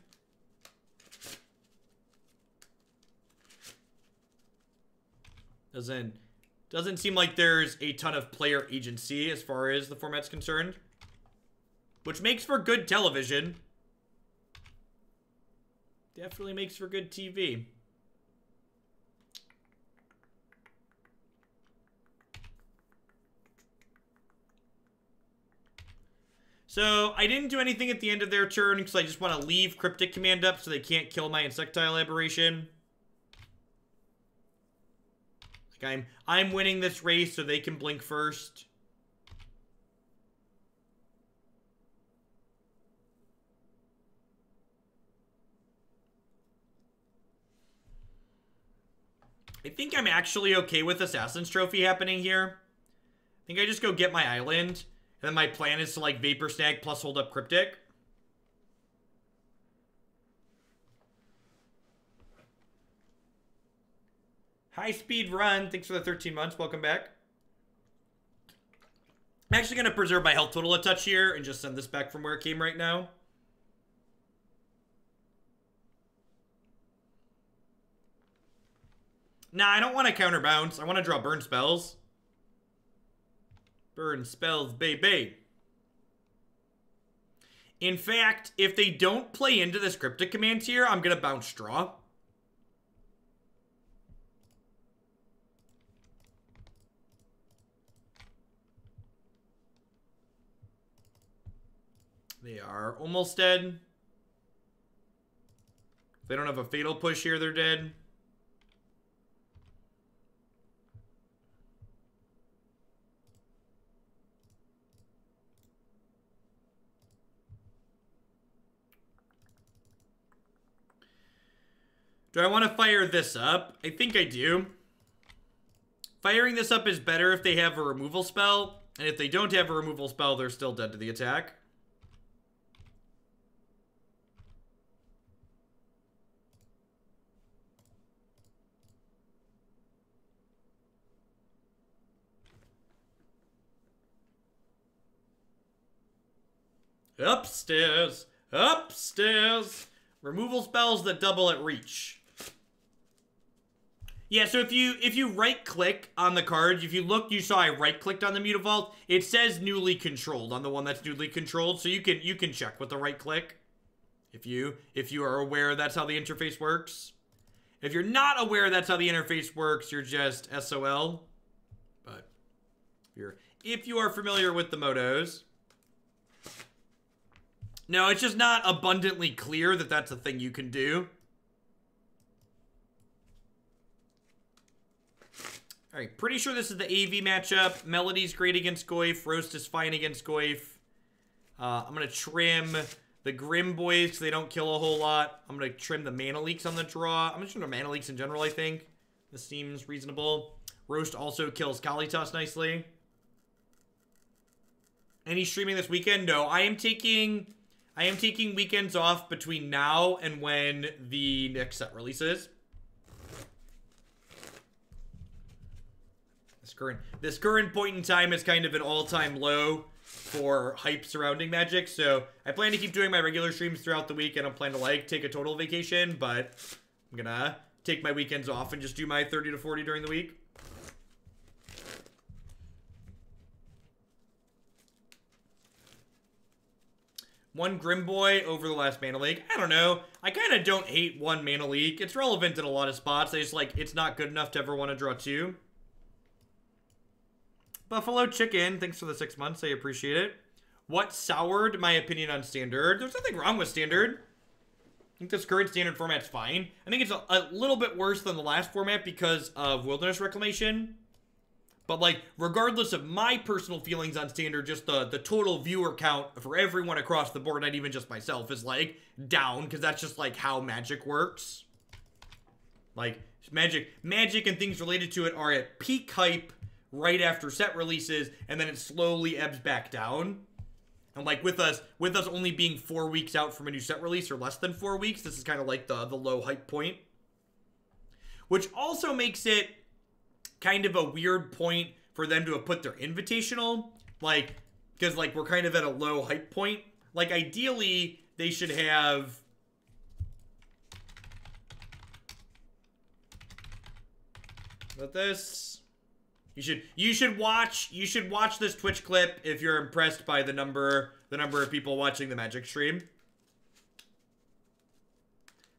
Doesn't seem like there's a ton of player agency as far as the format's concerned. Which makes for good television. Definitely makes for good TV. So, I didn't do anything at the end of their turn because I just want to leave Cryptic Command up so they can't kill my Insectile Aberration. Like, I'm winning this race so they can blink first. I think I'm actually okay with Assassin's Trophy happening here. I think I just go get my island. And then my plan is to, like, Vapor Snag plus hold up Cryptic. High Speed Run. Thanks for the 13 months. Welcome back. I'm actually going to preserve my health total a touch here and just send this back from where it came right now. Nah, I don't want to counterbounce. I want to draw burn spells. Burn spells, baby. In fact, if they don't play into this Cryptic Command here, I'm going to bounce draw. They are almost dead. If they don't have a fatal push here, they're dead. Do I want to fire this up? I think I do. Firing this up is better if they have a removal spell. And if they don't have a removal spell, they're still dead to the attack. Upstairs. Upstairs. Removal spells that double at reach. Yeah, so if you right-click on the cards, if you look, you saw I right-clicked on the Mutavault. It says newly controlled on the one that's newly controlled, so you can check with the right-click if you are aware that's how the interface works. If you're not aware that's how the interface works, you're just SOL. But if you are familiar with the motos, no, it's just not abundantly clear that that's a thing you can do. Alright, pretty sure this is the AV matchup. Melody's great against Goyf. Roast is fine against Goyf. I'm going to trim the Grim boys because they don't kill a whole lot. I'm going to trim the Mana Leaks on the draw. I'm going to trim the Mana Leaks in general, I think. This seems reasonable. Roast also kills Kalitas nicely. And he's streaming this weekend? No, I am taking weekends off between now and when the next set releases. This current point in time is kind of an all-time low for hype surrounding Magic, so I plan to keep doing my regular streams throughout the week, and I plan to, like, take a total vacation, but I'm gonna take my weekends off and just do my 30 to 40 during the week. One Grim Boy over the last Mana Leak. I don't know. I kind of don't hate one Mana Leak. It's relevant in a lot of spots. I just, like, it's not good enough to ever want to draw two. Buffalo Chicken, thanks for the 6 months. I appreciate it. What soured my opinion on Standard? There's nothing wrong with Standard. I think this current Standard format's fine. I think it's a little bit worse than the last format because of Wilderness Reclamation. But, like, regardless of my personal feelings on Standard, just the total viewer count for everyone across the board, not even just myself, is, like, down. Because that's just, like, how Magic works. Like, Magic and things related to it are at peak hype right after set releases, and then it slowly ebbs back down. And, like, with us only being 4 weeks out from a new set release, or less than 4 weeks, this is kind of like the low hype point. Which also makes it kind of a weird point for them to have put their invitational, like, because, like, we're kind of at a low hype point. Like, ideally, they should have... With this, you should watch this Twitch clip if you're impressed by the number of people watching the Magic stream.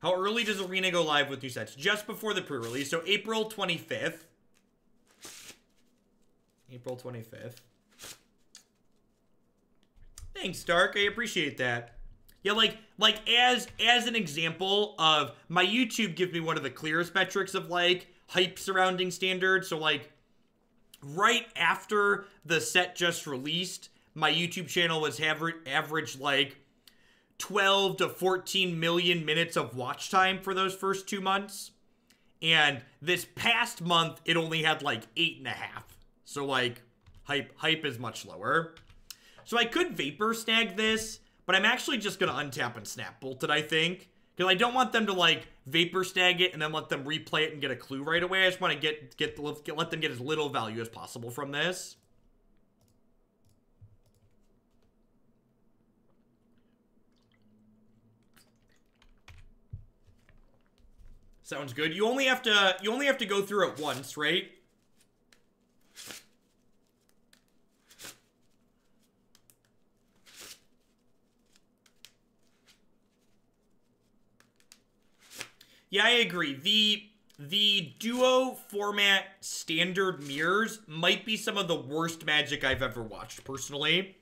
How early does Arena go live with new sets? Just before the pre-release, so April 25th. April 25th. Thanks, Stark. I appreciate that. Yeah, like as an example of my YouTube gives me one of the clearest metrics of, like, hype surrounding Standard. So, like, right after the set just released, my YouTube channel was average like 12 to 14 million minutes of watch time for those first 2 months. And this past month, it only had like 8.5. So, like, hype is much lower. So I could Vapor Snag this, but I'm actually just going to untap and Snap Bolt it, I think. Because I don't want them to, like, Vapor Snag it and then let them replay it and get a clue right away. I just want to let them get as little value as possible from this. Sounds good. You only have to go through it once, right? Yeah, I agree. The duo format Standard mirrors might be some of the worst Magic I've ever watched, personally.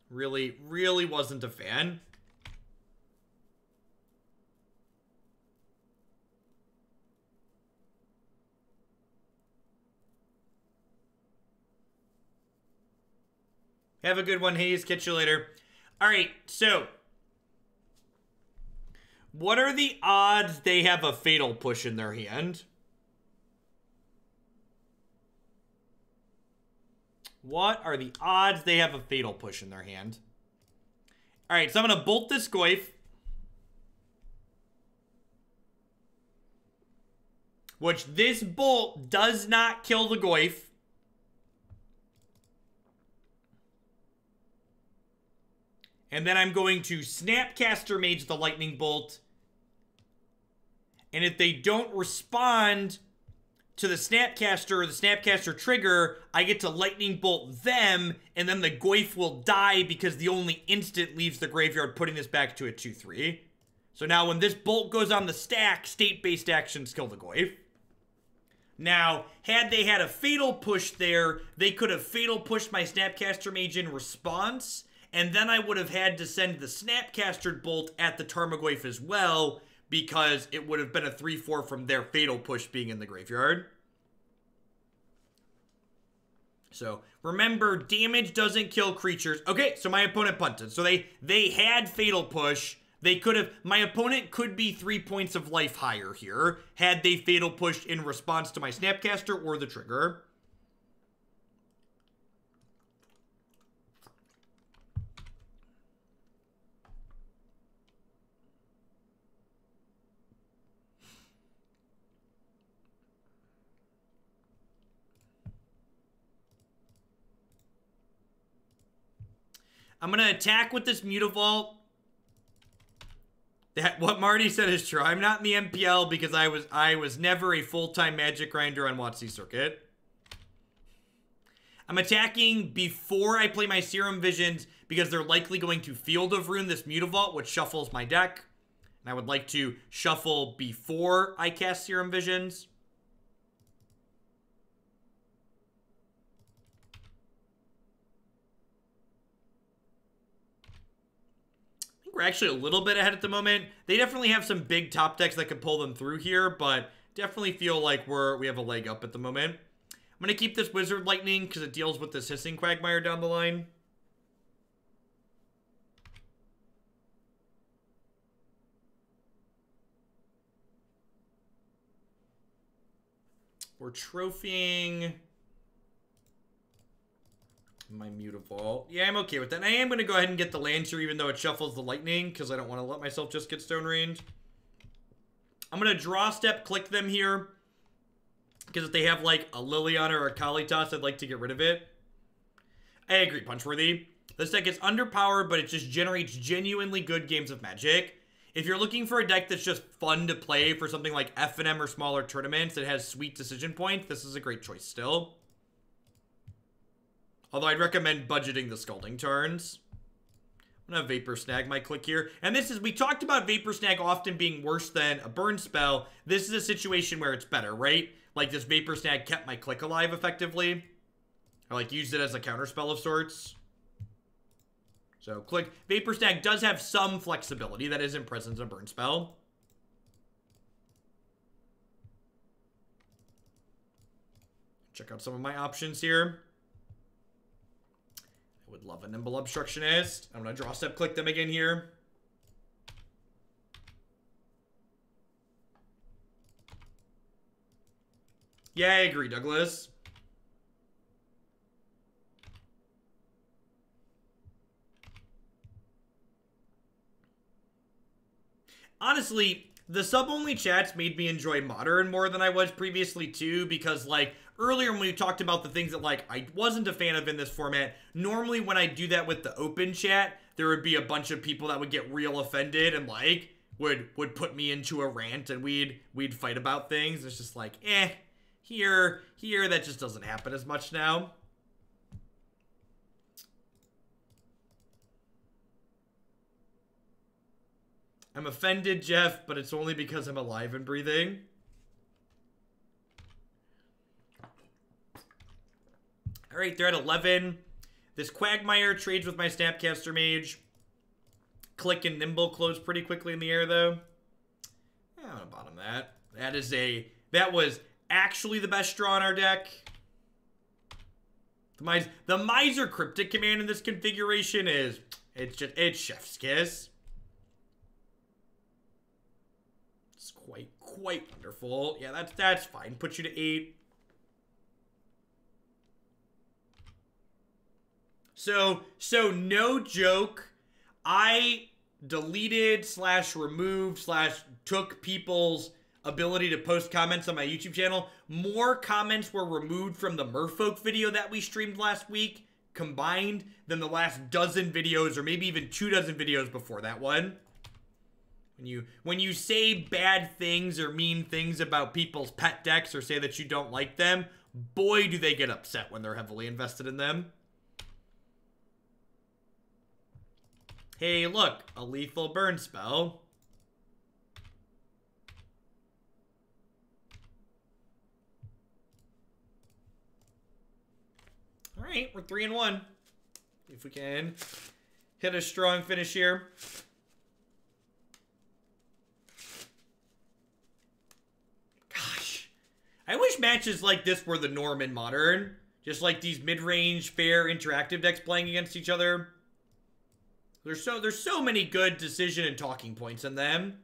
Really, really wasn't a fan. Have a good one, Hayes. Catch you later. All right, so what are the odds they have a Fatal Push in their hand? What are the odds they have a Fatal Push in their hand? All right, so I'm going to bolt this Goyf. Which this bolt does not kill the Goyf. And then I'm going to Snapcaster Mage the Lightning Bolt. And if they don't respond to the Snapcaster or the Snapcaster trigger, I get to Lightning Bolt them, and then the Goyf will die because the only instant leaves the graveyard, putting this back to a 2/3. So now when this bolt goes on the stack, state-based actions kill the Goyf. Now, had they had a Fatal Push there, they could have Fatal Pushed my Snapcaster Mage in response, and then I would have had to send the Snapcaster Bolt at the Tarmogoyf as well, because it would have been a 3/4 from their Fatal Push being in the graveyard. So, remember, damage doesn't kill creatures. Okay, so my opponent punted. So they had Fatal Push. They could have... My opponent could be 3 points of life higher here, had they Fatal Pushed in response to my Snapcaster or the trigger. I'm going to attack with this Mutavault. What Marty said is true. I'm not in the MPL because I was never a full-time Magic grinder on WotC Circuit. I'm attacking before I play my Serum Visions because they're likely going to Field of Ruin this Mutavault, which shuffles my deck. And I would like to shuffle before I cast Serum Visions. We're actually a little bit ahead at the moment. They definitely have some big top decks that could pull them through here, but definitely feel like we have a leg up at the moment. I'm I'm going to keep this Wizard Lightning because it deals with this Hissing Quagmire down the line. We're trophying my Mutavault. Yeah, I'm okay with that. And I am going to go ahead and get the land here even though it shuffles the Lightning because I don't want to let myself just get Stone Range. I'm going to draw step, click them here. Because if they have, like, a Liliana or a Kalitas, I'd like to get rid of it. I agree, Punchworthy. This deck is underpowered, but it just generates genuinely good games of Magic. If you're looking for a deck that's just fun to play for something like FNM or smaller tournaments that has sweet decision points, this is a great choice still. Although I'd recommend budgeting the Scalding Tarns. I'm going to Vapor Snag my Clique here. And this is, we talked about Vapor Snag often being worse than a burn spell. This is a situation where it's better, right? Like this Vapor Snag kept my Clique alive effectively. I like used it as a counterspell of sorts. So Clique, Vapor Snag does have some flexibility that isn't present in a burn spell. Check out some of my options here. Would love a Nimble Obstructionist. I'm going to draw step, click them again here. Yeah, I agree, Douglas. Honestly, the sub-only chats made me enjoy Modern more than I was previously too, because like earlier when we talked about the things that like I wasn't a fan of in this format, normally when I do that with the open chat, there would be a bunch of people that would get real offended and like would put me into a rant and we'd fight about things. It's just like, here that just doesn't happen as much now. I'm offended, Jeff, but it's only because I'm alive and breathing. All right, they're at 11. This Quagmire trades with my Snapcaster Mage. Clique and Nimble close pretty quickly in the air, though. Yeah, I'm gonna bottom that. That was actually the best draw in our deck. The Miser Cryptic Command in this configuration it's chef's kiss. Quite wonderful. Yeah, that's fine. Put you to 8. So no joke, I deleted / removed / took people's ability to post comments on my YouTube channel. More comments were removed from the Merfolk video that we streamed last week combined than the last dozen videos or maybe even 24 videos before that one. When you say bad things or mean things about people's pet decks or say that you don't like them, boy, do they get upset when they're heavily invested in them. Hey, look, a lethal burn spell. All right, we're 3-1. If we can hit a strong finish here. I wish matches like this were the norm in Modern. Just like these mid-range, fair, interactive decks playing against each other. There's so many good decision and talking points in them.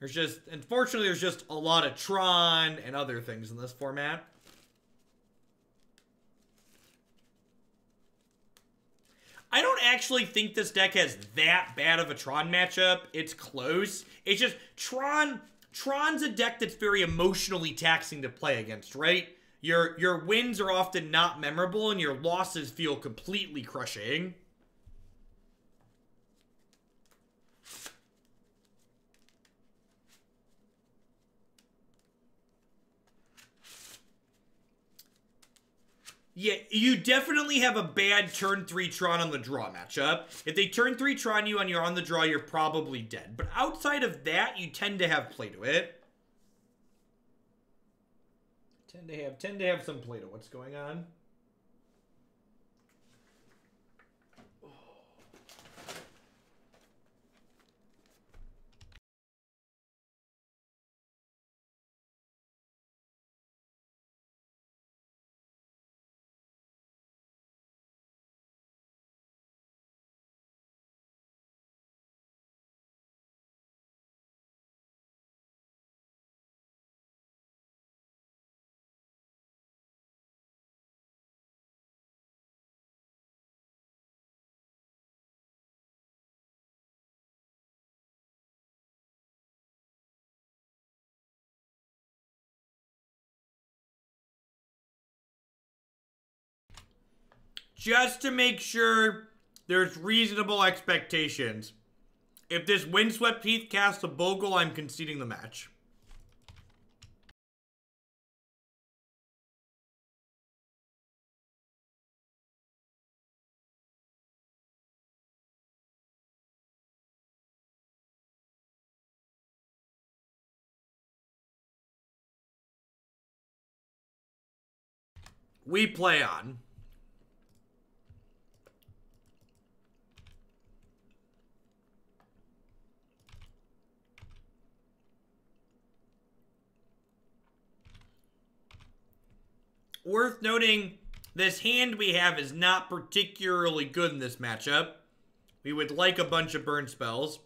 Unfortunately, there's just a lot of Tron and other things in this format. I don't actually think this deck has that bad of a Tron matchup. It's close. It's just Tron's a deck that's very emotionally taxing to play against, right? Your wins are often not memorable and your losses feel completely crushing. Yeah, you definitely have a bad turn 3 Tron on the draw matchup. If they turn 3 Tron you and you're on the draw, you're probably dead. But outside of that, you tend to have play to it. Tend to have some play to what's going on. just to make sure there's reasonable expectations. If this Windswept Heath casts a Bogle, I'm conceding the match. We play on. Worth noting, this hand we have is not particularly good in this matchup. We would like a bunch of burn spells.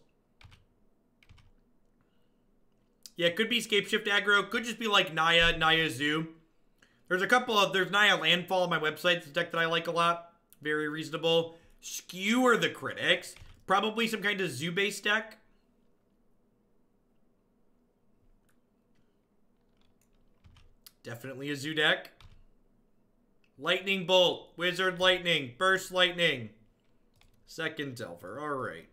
Yeah, it could be Scapeshift aggro. Could just be like Naya Zoo. There's a couple of... There's Naya Landfall on my website. It's a deck that I like a lot. Very reasonable. Skewer the Critics. Probably some kind of Zoo-based deck. Definitely a Zoo deck. Lightning Bolt. Wizard Lightning. Burst Lightning. Second Delver. Alright.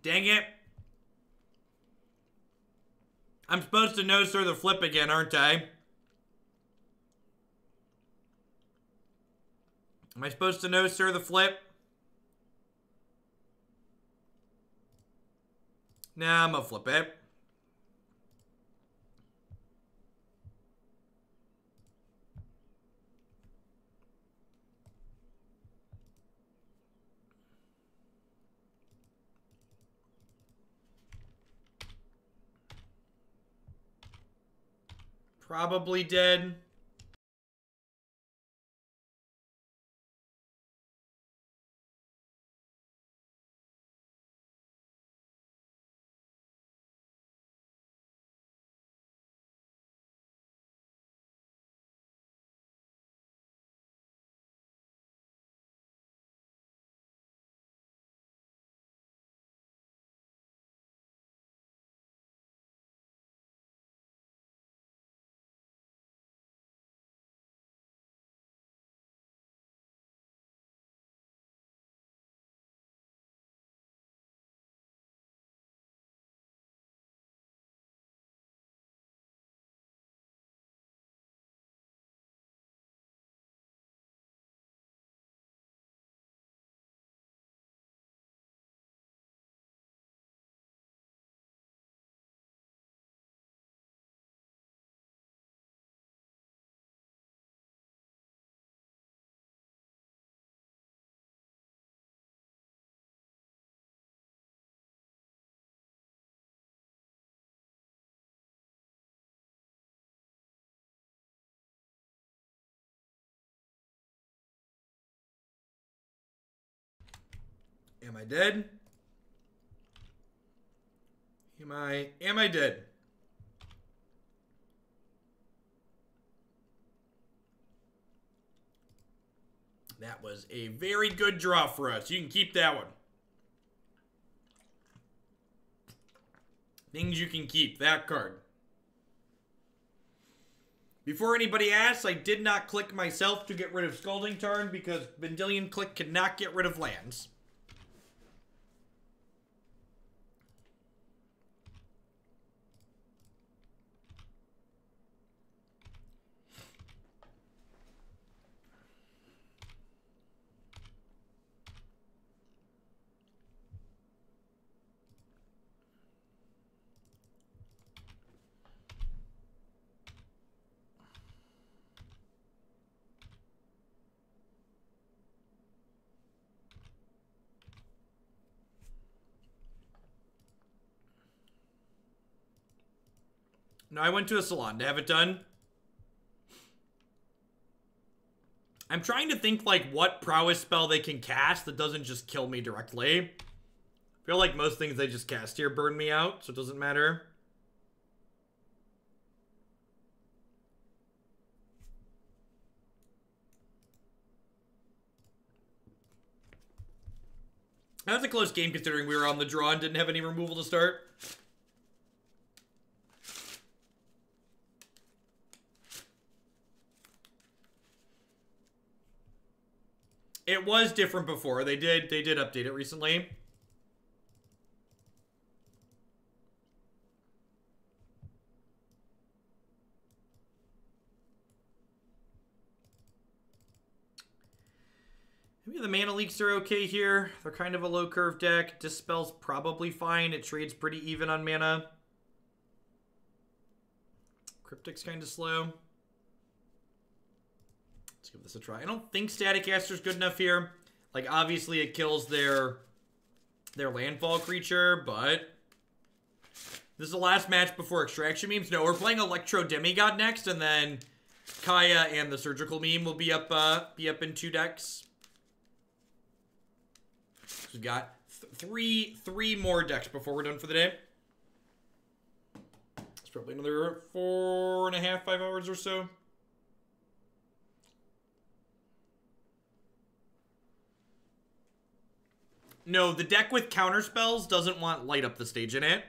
Dang it. I'm supposed to no sir the flip again, aren't I? Am I supposed to no sir the flip? Nah, I'm gonna flip it. Probably dead. Am I dead? Am I dead? That was a very good draw for us. You can keep that one. Things you can keep. That card. Before anybody asks, I did not click myself to get rid of Scalding Tarn because Vendilion Clique cannot get rid of lands. No, I went to a salon to have it done. I'm trying to think, like, what prowess spell they can cast that doesn't just kill me directly. I feel like most things they just cast here burn me out, so it doesn't matter. That was a close game considering we were on the draw and didn't have any removal to start. It was different before. They did update it recently. Maybe the mana leaks are okay here. They're kind of a low curve deck. Dispel's probably fine. It trades pretty even on mana. Cryptic's kind of slow. Let's give this a try. I don't think Staticaster's good enough here. Like, obviously it kills their landfall creature, but this is the last match before extraction memes. No, we're playing Electro Demigod next, and then Kaya and the Surgical Meme will be up in 2 decks. So we've got three more decks before we're done for the day. It's probably another 4.5, 5 hours or so. No, the deck with counter spells doesn't want Light Up the Stage in it.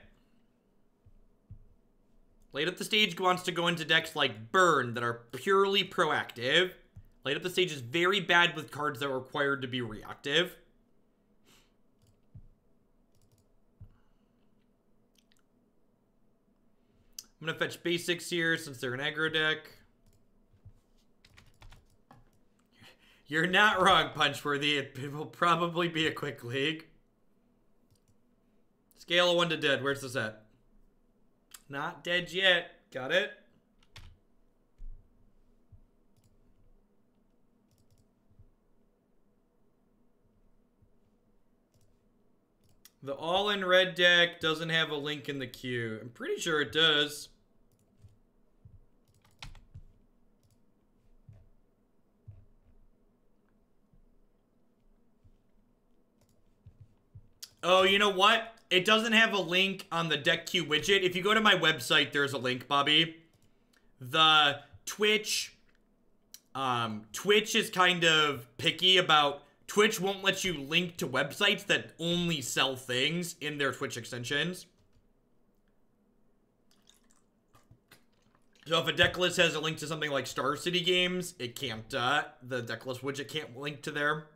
Light Up the Stage wants to go into decks like Burn that are purely proactive. Light Up the Stage is very bad with cards that are required to be reactive. I'm going to fetch basics here since they're an aggro deck. You're not wrong, Punchworthy. It will probably be a quick league. Scale of 1 to dead. Where's this at? Not dead yet. Got it. The all-in-red deck doesn't have a link in the queue. I'm pretty sure it does. Oh, you know what? It doesn't have a link on the deck queue widget. If you go to my website, there's a link, Bobby. The Twitch is kind of picky about... Twitch won't let you link to websites that only sell things in their Twitch extensions. So if a deck list has a link to something like Star City Games, it can't, the deck list widget can't link to there.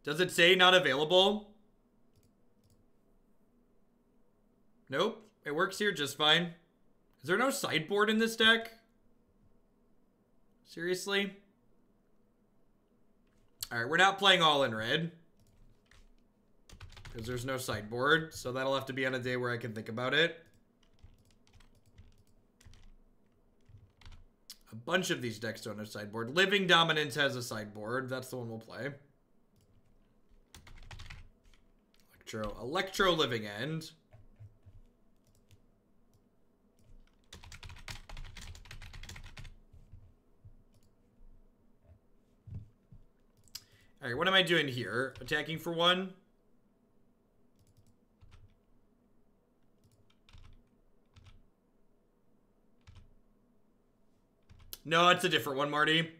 Does it say not available? Nope. It works here just fine. Is there no sideboard in this deck? Seriously? Alright, we're not playing all in red. Because there's no sideboard. So that'll have to be on a day where I can think about it. A bunch of these decks don't have sideboard. Living Dominance has a sideboard. That's the one we'll play. Electro Living End. Alright, what am I doing here? Attacking for 1? No, it's a different one, Marty.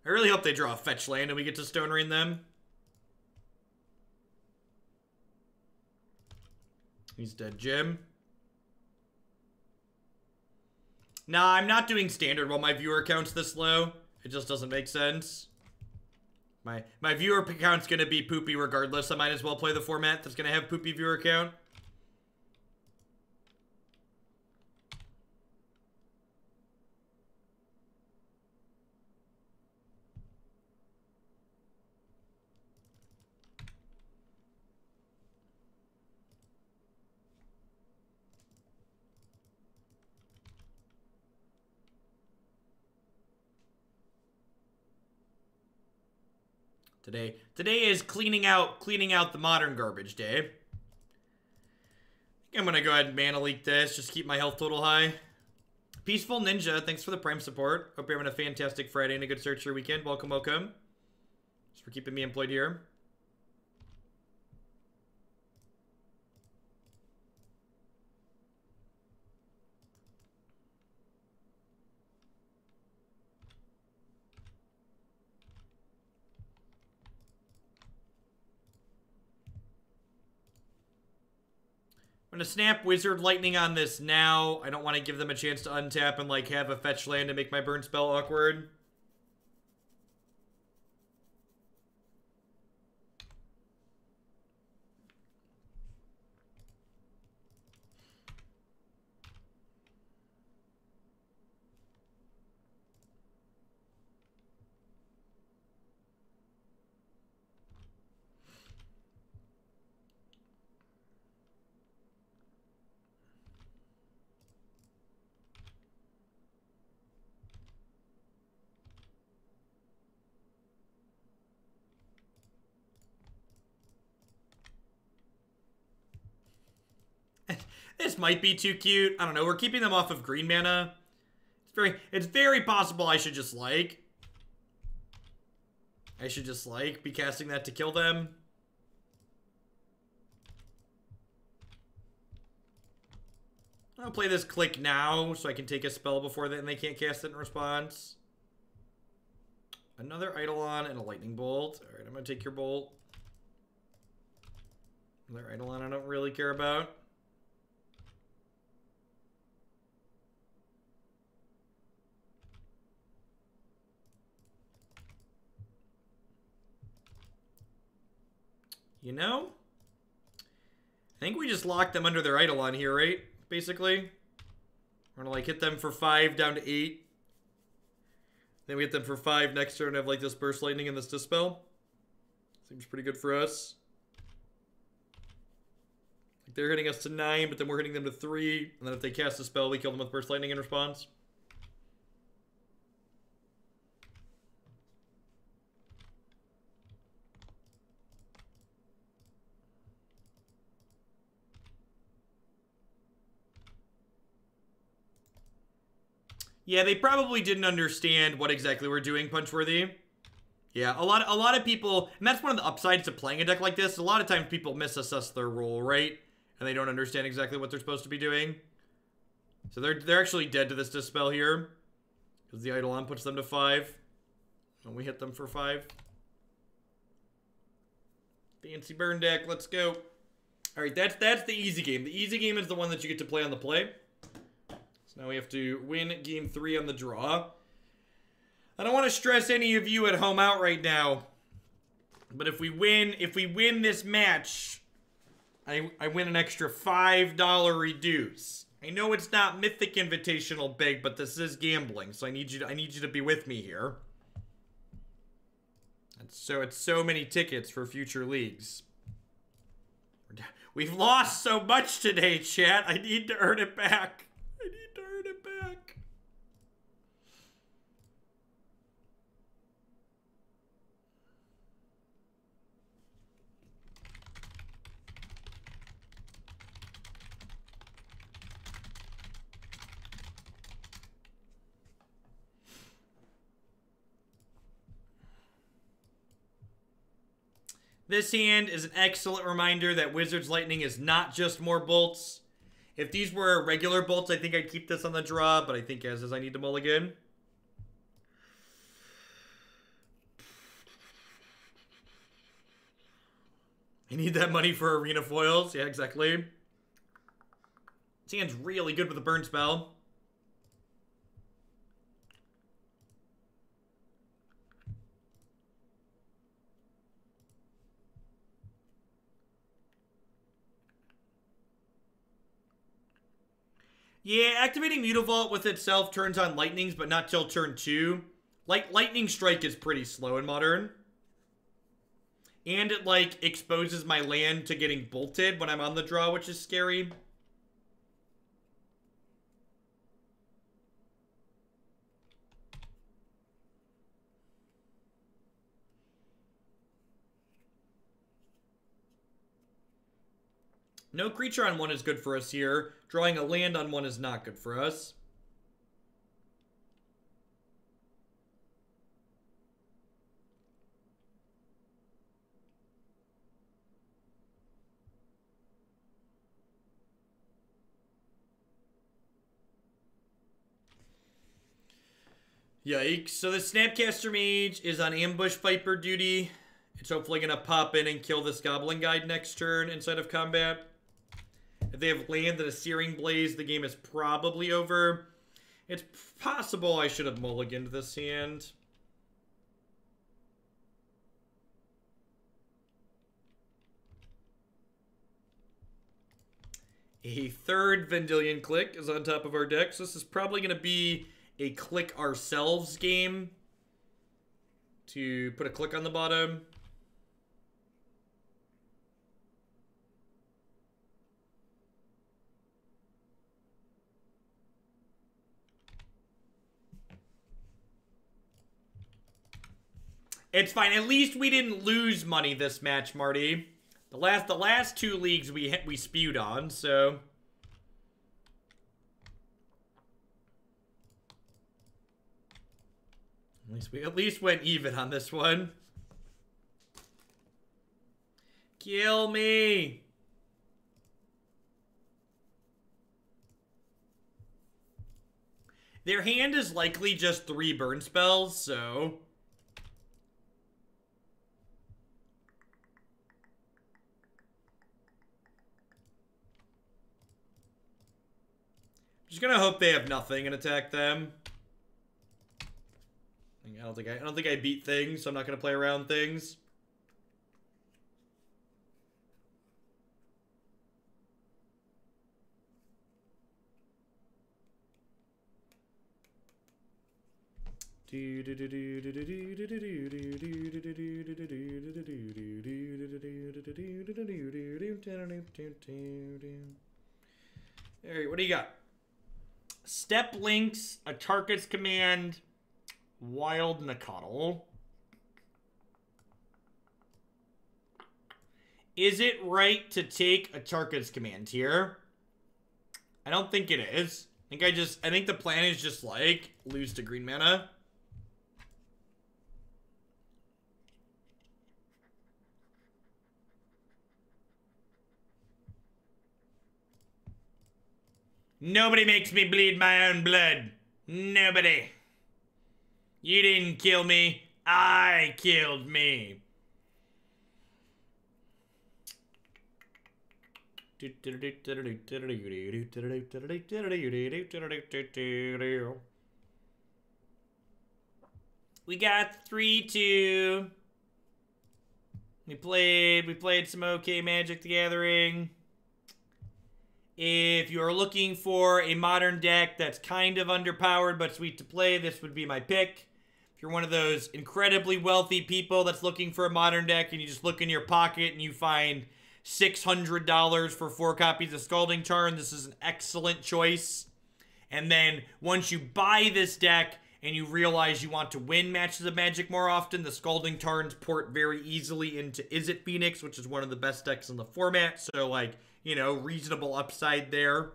I really hope they draw a fetch land and we get to Stone Rain them. He's dead, Jim. Nah, I'm not doing standard while my viewer count's this low. It just doesn't make sense. My viewer count's gonna be poopy regardless. I might as well play the format that's gonna have poopy viewer count. Today is cleaning out the modern garbage day. I think I'm gonna go ahead and mana leak this, just keep my health total high. Peaceful Ninja, thanks for the Prime support. Hope you're having a fantastic Friday and a good searcher weekend. Welcome, welcome. Thanks for keeping me employed here. I'm going to snap Wizard Lightning on this now. I don't want to give them a chance to untap and, like, have a fetch land to make my burn spell awkward. This might be too cute. I don't know. We're keeping them off of green mana. It's very possible I should just be casting that to kill them. I'll play this Clique now so I can take a spell before that and they can't cast it in response. Another Eidolon and a Lightning Bolt. Alright, I'm gonna take your Bolt. Another Eidolon I don't really care about. You know, I think we just locked them under their Eidolon here, right? Basically. We're gonna, like, hit them for 5 down to 8. Then we hit them for 5 next turn and have, like, this Burst Lightning and this Dispel. Seems pretty good for us. Like, they're hitting us to 9, but then we're hitting them to 3. And then if they cast a spell, we kill them with Burst Lightning in response. Yeah, they probably didn't understand what exactly we're doing, Punchworthy. Yeah, a lot of people, and that's one of the upsides to playing a deck like this. A lot of times people misassess their role, right? And they don't understand exactly what they're supposed to be doing. So they're actually dead to this Dispel here. Because the Eidolon puts them to 5. And we hit them for 5. Fancy burn deck, let's go. Alright, that's the easy game. The easy game is the one that you get to play on the play. Now we have to win game 3 on the draw. I don't want to stress any of you at home out right now. But if we win this match, I win an extra $5 reduce. I know it's not Mythic Invitational big, but this is gambling, so I need you to be with me here. And so it's so many tickets for future leagues. We've lost so much today, chat. I need to earn it back. This hand is an excellent reminder that Wizard's Lightning is not just more bolts. If these were regular bolts, I think I'd keep this on the draw, but I think as is I need to mulligan. I need that money for arena foils. Yeah, exactly. This hand's really good with a burn spell. Yeah, activating Mutavault with itself turns on Lightnings, but not till turn 2. Like, Lightning Strike is pretty slow in Modern. And it, like, exposes my land to getting bolted when I'm on the draw, which is scary. No creature on 1 is good for us here. Drawing a land on 1 is not good for us. Yikes. So the Snapcaster Mage is on Ambush Viper duty. It's hopefully going to pop in and kill this Goblin Guide next turn inside of combat. If they have land and a Searing Blaze, the game is probably over. It's possible I should have mulliganed this hand. A third Vendilion Clique is on top of our deck, so this is probably going to be a click ourselves game to put a click on the bottom. It's fine. At least we didn't lose money this match, Marty. The last 2 leagues we spewed on, so at least went even on this one. Kill me. Their hand is likely just 3 burn spells, so just gonna hope they have nothing and attack them. I don't think I beat things, so I'm not gonna play around things. Alright, what do you got? Step Links, a Tarkus Command, Wild Nakotl. Is it right to take a Tarkus Command here? I don't think it is. I think the plan is just like lose to green mana. Nobody makes me bleed my own blood. Nobody. You didn't kill me. I killed me. We got 3-2. We played some okay Magic the Gathering. If you are looking for a modern deck that's kind of underpowered but sweet to play, this would be my pick. If you're one of those incredibly wealthy people that's looking for a modern deck and you just look in your pocket and you find $600 for 4 copies of Scalding Tarn, this is an excellent choice. And then once you buy this deck and you realize you want to win matches of Magic more often, the Scalding Tarns port very easily into Izzet Phoenix, which is one of the best decks in the format. So, like, you know, reasonable upside there.